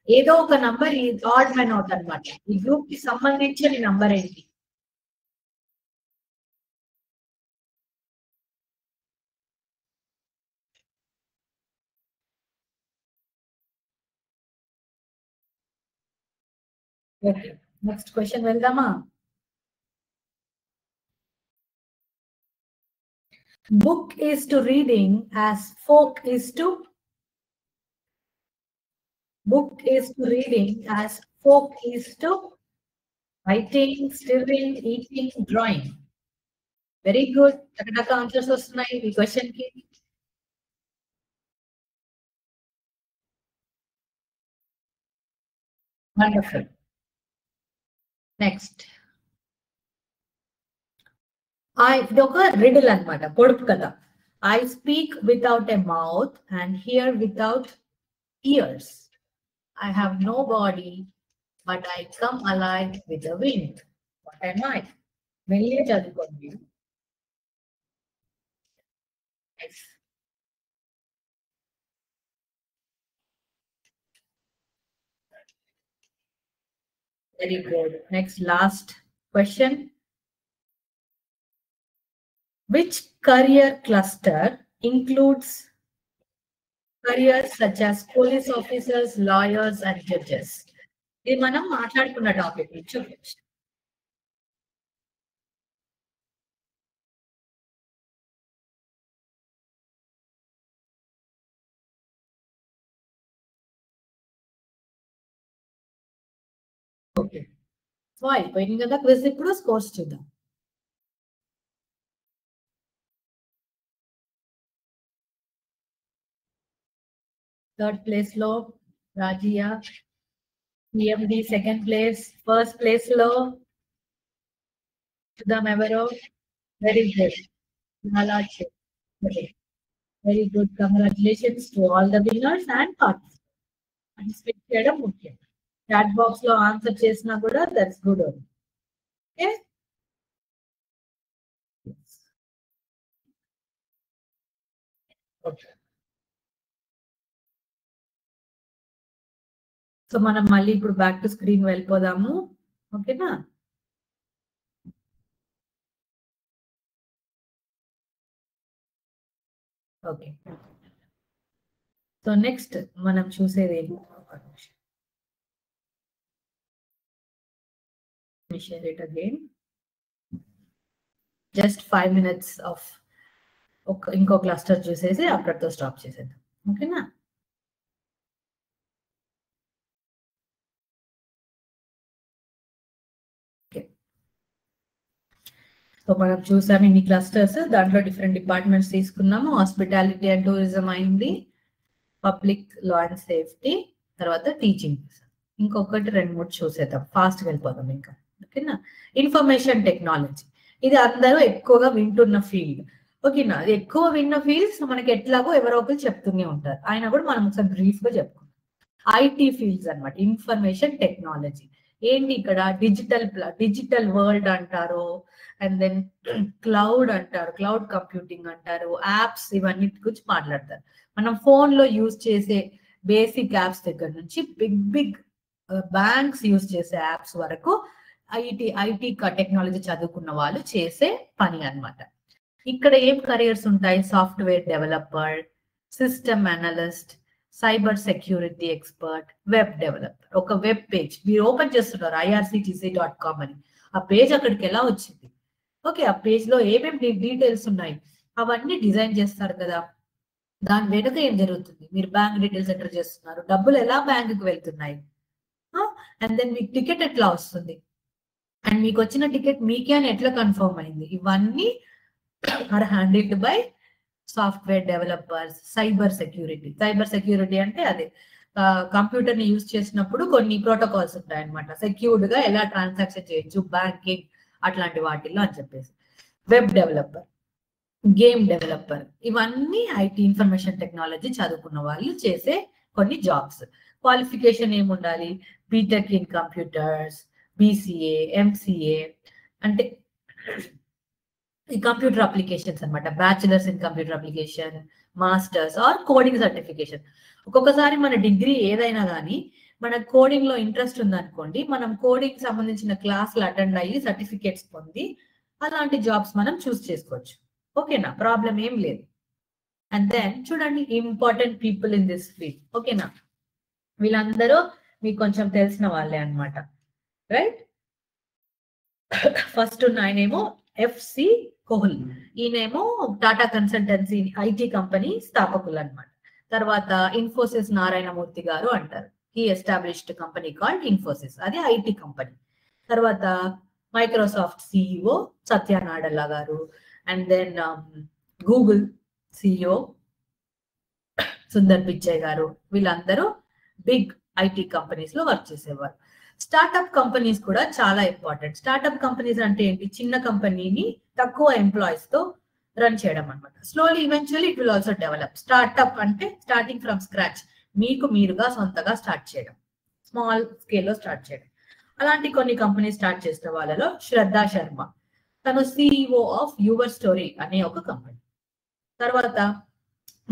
S1: ఏదో ఒక number ఈ odd man out అన్నమాట. ఈ గ్రూప్ కి సంబంధించిన నంబర్ ఏంటి? ఓకే, నెక్స్ట్ క్వశ్చన్ వెళ్దామా? Book is to reading as folk is to book is to reading as folk is to writing, stirring, eating, drawing. Very good. టకటక answers వస్తున్నాయి ఈ question కి. Wonderful. నెక్స్ట్ ఇది ఒక రిడిల్ అన్నమాట, పొడుపు కదా. I speak without a mouth and hear without ears. I have no body, but I come alive with the wind. What am I? వెళ్ళే చదువుకోండి. Very good. Next, last question. Which career cluster includes careers such as police officers, lawyers, and judges? ఇది మనం మాట్లాడుకున్న topic. చూడండి. Okay, so అయిపోయింది కదా quiz. ఇప్పుడు scores చూద్దాం. థర్డ్ ప్లేస్ లో Razia, PMD second place. First place లో చూద్దాం ఎవరో. Very good, very good. Congratulations to all the winners and participate చేయడం ముఖ్యం. చాట్ బాక్స్ లో ఆన్సర్ చేసినా కూడా that's good. Okay, okay. So మనం మళ్ళీ ఇప్పుడు బ్యాక్ టు స్క్రీన్ వెళ్ళిపోదాము. ఓకేనా? ఓకే, సో నెక్స్ట్ మనం చూసేది share it again. Just 5 minutes of ఇంకో క్లస్టర్ చూసేసి అక్కడితో స్టాప్ చేసేద్దాం. ఓకేనా? ఓకే, సో మనం చూసాము ఇన్ని క్లస్టర్స్. దాంట్లో డిఫరెంట్ డిపార్ట్మెంట్స్ తీసుకున్నాము. హాస్పిటాలిటీ అండ్ టూరిజం అయింది, పబ్లిక్ లా అండ్ సేఫ్టీ, తర్వాత టీచింగ్. ఇంకొకటి 2-3 చూసేద్దాం, ఫాస్ట్ వెళ్ళిపోదాం ఇంకా. ఓకేనా? ఇన్ఫర్మేషన్ టెక్నాలజీ, ఇది అందరూ ఎక్కువగా వింటున్న ఫీల్డ్. ఓకేనా? ఎక్కువ విన్న ఫీల్డ్స్ మనకి ఎట్లాగో ఎవరో ఒకరు చెప్తూనే ఉంటారు. ఆయన కూడా మనం ఒకసారి బ్రీఫ్ గా చెప్పుకుంటాం. ఐటీ ఫీల్డ్స్ అన్నమాట, ఇన్ఫర్మేషన్ టెక్నాలజీ. ఏంటి ఇక్కడ? డిజిటల్ వరల్డ్ అంటారు, అండ్ దెన్ క్లౌడ్ అంటారు, క్లౌడ్ కంప్యూటింగ్ అంటారు, యాప్స్, ఇవన్నీ గురించి మాట్లాడతారు. మనం ఫోన్ లో యూజ్ చేసే బేసిక్ యాప్స్ దగ్గర నుంచి బిగ్ బ్యాంక్స్ యూజ్ చేసే యాప్స్ వరకు ఐటీ టెక్నాలజీ చదువుకున్న వాళ్ళు చేసే పని అన్నమాట. ఇక్కడ ఏం కెరియర్స్ ఉంటాయి? Software developer, system analyst, cyber security expert, web developer. ఒక వెబ్ పేజ్ మీరు ఓపెన్ చేస్తున్నారు irctc.com అని, ఆ పేజ్ అక్కడికి ఎలా వచ్చింది? ఓకే, ఆ పేజ్ లో ఏమేమి డీటెయిల్స్ ఉన్నాయి అవన్నీ డిజైన్ చేస్తారు కదా. దాని వెనుక ఏం జరుగుతుంది? మీరు బ్యాంక్ డీటెయిల్స్ ఎంటర్ చేస్తున్నారు, డబ్బులు ఎలా బ్యాంకుకి వెళ్తున్నాయి, అండ్ దెన్ మీకు టికెట్ ఎట్లా వస్తుంది, అండ్ మీకు వచ్చిన టికెట్ మీకే అని ఎట్లా కన్ఫర్మ్ అయింది, ఇవన్నీ are handled by software developers. Cyber security అంటే అదే కంప్యూటర్ ని యూజ్ చేసినప్పుడు కొన్ని ప్రోటోకాల్స్ ఉంటాయి అనమాట, సెక్యూర్డ్ గా ఎలా ట్రాన్సాక్షన్ చేయొచ్చు, బ్యాంకింగ్ అట్లాంటి వాటిల్లో అని చెప్పేసి. వెబ్ డెవలపర్ గేమ్ డెవలపర్, ఇవన్నీ ఐటీ ఇన్ఫర్మేషన్ టెక్నాలజీ చదువుకున్న వాళ్ళు చేసే కొన్ని జాబ్స్. క్వాలిఫికేషన్ ఏముండాలి? BTech in computers, BCA, MCA అంటే ఈ కంప్యూటర్ అప్లికేషన్స్ అనమాట. Bachelors in computer application, masters or coding certification. ఒక్కొక్కసారి మన డిగ్రీ ఏదైనా కానీ మన కోడింగ్ లో ఇంట్రెస్ట్ ఉందనుకోండి, మనం కోడింగ్ సంబంధించిన క్లాసులు అటెండ్ అయ్యి సర్టిఫికేట్స్ పొంది అలాంటి జాబ్స్ మనం చూస్ చేసుకోవచ్చు. ఓకేనా, ప్రాబ్లం ఏం లేదు. అండ్ దెన్ చూడండి, important people in this field. ఓకేనా, వీళ్ళందరూ మీకు కొంచెం తెలిసిన వాళ్ళే అనమాట, రైట్? ఫస్ట్ ఆయనేమో ఎఫ్సి కోహ్లీ, ఈయనేమో టాటా కన్సల్టెన్సీ ఐటీ కంపెనీ స్థాపకులు అనమాట. తర్వాత ఇన్ఫోసిస్ నారాయణమూర్తి గారు అంటారు. He established company called Infosys, అది ఐటీ కంపెనీ. తర్వాత మైక్రోసాఫ్ట్ సిఇఓ సత్య నాడెల్లా గారు, and then Google CEO Sundar Pichai గారు, వీళ్ళందరూ బిగ్ ఐటీ కంపెనీస్ లో వర్క్ చేసేవారు. స్టార్ట్అప్ కంపెనీస్ కూడా చాలా ఇంపార్టెంట్. స్టార్ట్అప్ కంపెనీస్ అంటే ఏంటి? చిన్న కంపెనీని తక్కువ ఎంప్లాయీస్ తో రన్ చేయడం అనమాట. Slowly eventually it will also develop. Startup అంటే స్టార్టింగ్ ఫ్రమ్ స్క్రాచ్, మీకు మీరుగా సొంతగా స్టార్ట్ చేయడం, స్మాల్ స్కేల్ లో స్టార్ట్ చేయడం. అలాంటి కొన్ని కంపెనీ స్టార్ట్ చేసిన వాళ్ళలో శ్రద్ధా శర్మ, తను సిఇఓ ఆఫ్ యువర్ స్టోరీ అనే ఒక కంపెనీ. తర్వాత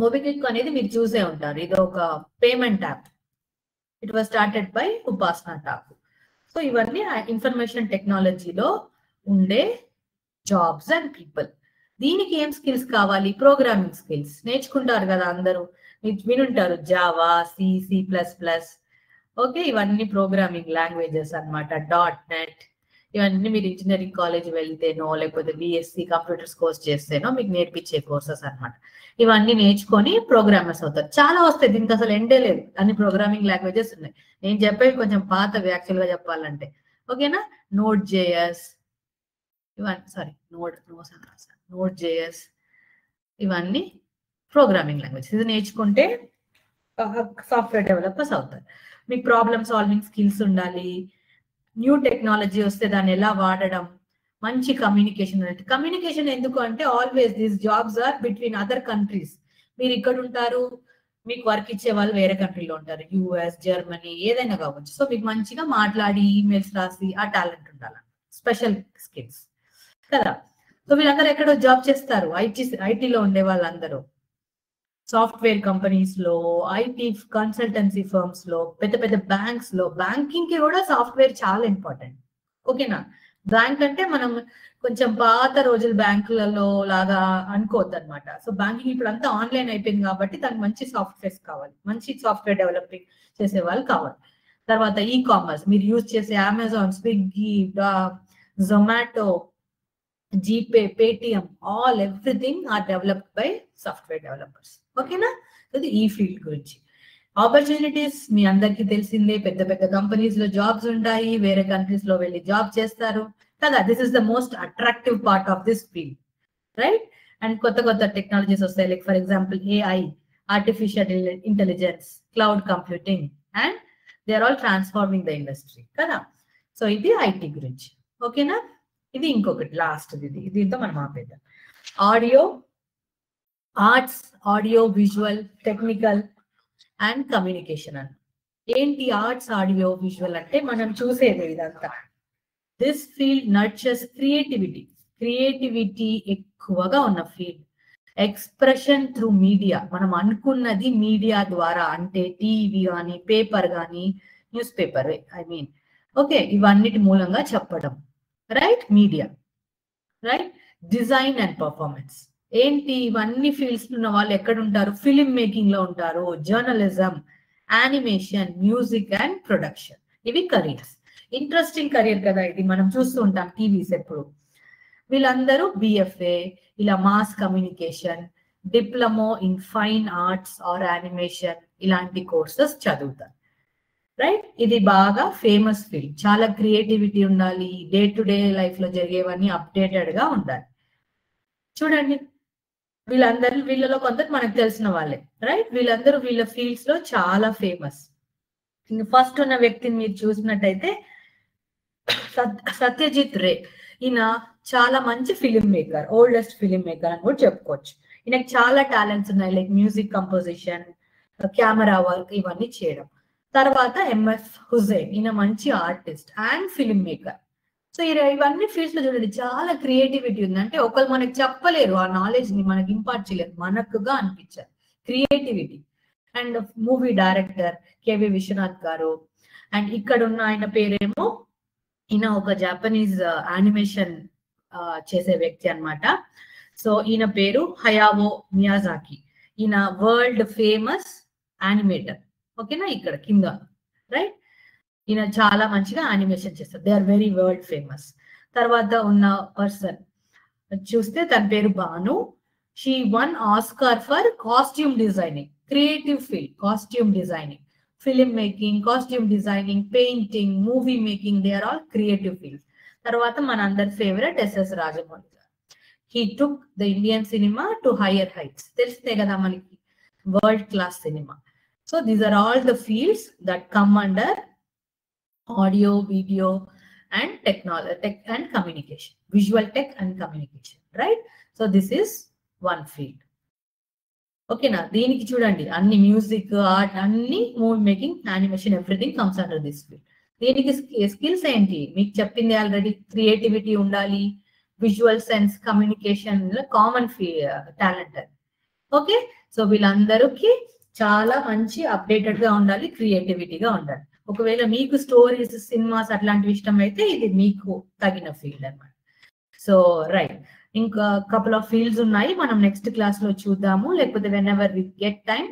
S1: మోబిక్విక్ అనేది మీరు చూసే ఉంటారు, ఇది ఒక payment app. It was started by ఉపాసన ఠాకూర్. సో ఇవన్నీ ఇన్ఫర్మేషన్ టెక్నాలజీలో ఉండే జాబ్స్ అండ్ పీపుల్. దీనికి ఏం స్కిల్స్ కావాలి? ప్రోగ్రామింగ్ స్కిల్స్ నేర్చుకుంటారు కదా అందరూ, వినుంటారు జావా, సి++. ఓకే, ఇవన్నీ ప్రోగ్రామింగ్ లాంగ్వేజెస్ అన్నమాట. .NET, ఇవన్నీ మీరు ఇంజనీరింగ్ కాలేజ్ వెళ్తేనో లేకపోతే బిఎస్సి కంప్యూటర్స్ కోర్స్ చేస్తేనో మీకు నేర్పించే కోర్సెస్ అన్నమాట. ఇవన్నీ నేర్చుకొని ప్రోగ్రామర్స్ అవుతారు. చాలా వస్తాయి, దీనికి అసలు ఎండే లేదు, అన్ని ప్రోగ్రామింగ్ లాంగ్వేజెస్ ఉన్నాయి. నేను చెప్పేవి కొంచెం పాతవి యాక్చువల్ గా చెప్పాలంటే. ఓకేనా, Node.js, ఇవన్నీ Node.js, ఇవన్నీ ప్రోగ్రామింగ్ లాంగ్వేజ్. ఇది నేర్చుకుంటే సాఫ్ట్వేర్ డెవలపర్స్ అవుతారు. మీకు ప్రాబ్లమ్ సాల్వింగ్ స్కిల్స్ ఉండాలి. న్యూ టెక్నాలజీ వస్తే దాన్ని ఎలా వాడడం, మంచి కమ్యూనికేషన్. కమ్యూనికేషన్ ఎందుకు అంటే always these jobs are between other countries. మీరు ఇక్కడ ఉంటారు, మీకు వర్క్ ఇచ్చే వాళ్ళు వేరే కంట్రీలో ఉంటారు, యుఎస్, జర్మనీ, ఏదైనా కావచ్చు. సో మీకు మంచిగా మాట్లాడి ఈమెయిల్స్ రాసి ఆ టాలెంట్ ఉండాలి, స్పెషల్ స్కిల్స్ కదా. సో వీళ్ళందరూ ఎక్కడో జాబ్ చేస్తారు, ఐటీలో ఉండే వాళ్ళందరూ సాఫ్ట్వేర్ కంపెనీస్ లో, ఐటీ కన్సల్టెన్సీ ఫర్మ్స్ లో, పెద్ద పెద్ద బ్యాంక్స్ లో. బ్యాంకింగ్ కి కూడా సాఫ్ట్వేర్ చాలా ఇంపార్టెంట్. ఓకేనా, బ్యాంక్ అంటే మనం కొంచెం పాత రోజుల బ్యాంకులలో లాగా అనుకోవద్దు అనమాట. సో బ్యాంకింగ్ ఇప్పుడు అంతా ఆన్లైన్ అయిపోయింది కాబట్టి దానికి మంచి సాఫ్ట్వేర్స్ కావాలి, మంచి సాఫ్ట్వేర్ డెవలపింగ్ చేసే వాళ్ళు కావాలి. తర్వాత ఈ కామర్స్, మీరు యూజ్ చేసే Amazon, Swiggy, Zomato, GPay, Paytm, all everything are developed by software developers. ఓకేనా, అది ఈ ఫీల్డ్ గురించి. ఆపర్చునిటీస్ మీ అందరికీ తెలిసిందే, పెద్ద పెద్ద కంపెనీస్ లో జాబ్స్ ఉంటాయి, వేరే కంట్రీస్ లో వెళ్ళి జాబ్ చేస్తారు కదా. This is the most attractive part of this field, right? And కొత్త కొత్త టెక్నాలజీస్ వస్తాయి, like for example AI, artificial intelligence, cloud computing, and they are all transforming the industry కదా. సో ఇది ఐటీ గురించి. ఓకేనా, ఇది ఇంకొకటి లాస్ట్, దీంతో మనం ఆపేద్దాం. Audio, arts, audio visual, technical and communication అని. ఏంటి ఆర్ట్స్, ఆడియో, విజువల్ అంటే మనం చూసేది ఇదంతా. దిస్ ఫీల్డ్ నర్చర్స్ క్రియేటివిటీ ఎక్కువగా ఉన్న ఫీల్డ్. ఎక్స్ప్రెషన్ త్రూ మీడియా, మనం అనుకున్నది మీడియా ద్వారా, అంటే టీవీ కానీ, పేపర్ కానీ, న్యూస్ పేపర్ ఓకే, ఇవన్నిటి మూలంగా చెప్పడం, right? Media, right? Design and performance ఏంటి? ఇవన్నీ ఫీల్డ్స్ ఉన్న వాళ్ళు ఎక్కడ ఉంటారు? ఫిలిం మేకింగ్ లో ఉంటారు, journalism, animation, music and production. ఇవి కరియర్స్. ఇంట్రెస్టింగ్ కరియర్ కదా ఇది, మనం చూస్తూ ఉంటాం టీవీస్ ఎప్పుడు. వీళ్ళందరూ బిఎఫ్ఏ, ఇలా mass communication, diploma in fine arts or animation, ఇలాంటి కోర్సెస్ చదువుతారు, రైట్? ఇది బాగా ఫేమస్ ఫీల్డ్. చాలా క్రియేటివిటీ ఉండాలి, డే టు డే లైఫ్ లో జరిగేవన్నీ అప్డేటెడ్ గా ఉండాలి. చూడండి, వీళ్ళలో కొందరు మనకు తెలిసిన వాళ్ళే, రైట్? వీళ్ళందరూ వీళ్ళ ఫీల్డ్స్ లో చాలా ఫేమస్. ఫస్ట్ ఉన్న వ్యక్తిని మీరు చూసినట్టయితే సత్యజిత్ రే. ఈయన చాలా మంచి film maker, oldest film maker అని కూడా చెప్పుకోవచ్చు. ఈయనకి చాలా టాలెంట్స్ ఉన్నాయి, like music composition, camera work, ఇవన్నీ చేయడం. తర్వాత ఎంఎఫ్ హుజైన్, ఈయన మంచి artist and film maker. So ఇవన్నీ ఫీల్డ్స్ లో చూడండి చాలా క్రియేటివిటీ ఉంది. అంటే ఒకళ్ళు మనకి చెప్పలేరు, ఆ నాలెడ్జ్ ని మనకి ఇంపార్ట్ చేయలేరు, మనకుగా అనిపించారు creativity. And movie director K V Viswanath గారు. అండ్ ఇక్కడ ఉన్న ఆయన పేరేమో, ఈయన ఒక జాపనీస్ యానిమేషన్ చేసే వ్యక్తి అన్నమాట. సో ఈయన పేరు హయావో మియాజాకి. ఈయన వరల్డ్ ఫేమస్ యానిమేటర్. ఓకేనా, ఇక్కడ కింద రైట్. ఈయన చాలా మంచిగా యానిమేషన్ చేస్తారు, they are very world famous. తర్వాత ఉన్న పర్సన్ చూస్తే తన పేరు Bhanu. She won Oscar for costume designing, creative field, costume designing, film making, costume designing, painting, movie making, they are all creative fields. తర్వాత మన అందరి ఫేవరెట్ ఎస్ఎస్ రాజమౌళి గారు. He took the Indian cinema to higher heights. తెలిస్తే కదా మనకి, world class cinema. So these are all the fields that come under audio, video, and technology, tech and communication, visual tech and communication, right? So this is one field. Okay, na deeniki chudandi anni music, art, anni movie making, animation, everything comes under this field. Deeniki skills enti meeku cheppindi already, creativity undali, visual sense, communication, common talent. Okay, so వీళ్ళందరికీ చాలా మంచి updated గా ఉండాలి, క్రియేటివిటీగా ఉండాలి. ఒకవేళ మీకు stories, cinemas అట్లాంటివి ఇష్టం అయితే ఇది మీకు తగిన ఫీల్డ్ అన్నమాట. సో రైట్, ఇంకా కపుల్ ఆఫ్ ఫీల్డ్స్ ఉన్నాయి, మనం నెక్స్ట్ క్లాస్ లో చూద్దాము, లేకపోతే whenever we get time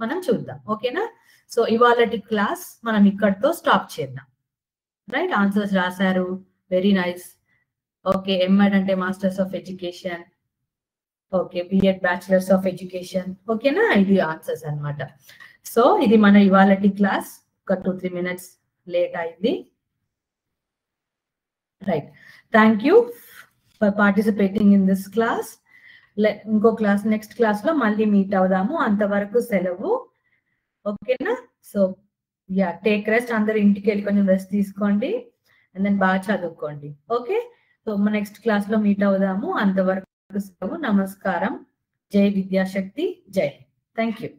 S1: మనం చూద్దాం. ఓకేనా, సో ఇవాళటి క్లాస్ మనం ఇక్కడితో స్టాప్ చేద్దాం. రైట్, ఆన్సర్స్ రాశారు, వెరీ నైస్. ఓకే, ఎంఎడ్ అంటే masters of education, okay, BEd bachelors of education. ఓకేనా, ఇది ఆన్సర్స్ అన్నమాట. సో ఇది మన ఇవాళటి క్లాస్. ఒక 2-3 minutes లేట్ అయింది. Right, thank you for participating in this class. ఇంకో క్లాస్, నెక్స్ట్ క్లాస్ లో మళ్ళీ మీట్ అవుదాము. అంతవరకు సెలవు. ఓకేనా, సో యా, టేక్ రెస్ట్. అందరు ఇంటికి వెళ్ళి కొంచెం రెస్ట్ తీసుకోండి, అండ్ దెన్ బాగా చదువుకోండి. ఓకే, సో నెక్స్ట్ క్లాస్ లో మీట్ అవుదాము. అంతవరకు సెలవు. నమస్కారం. జై విద్యాశక్తి. జై. Thank you.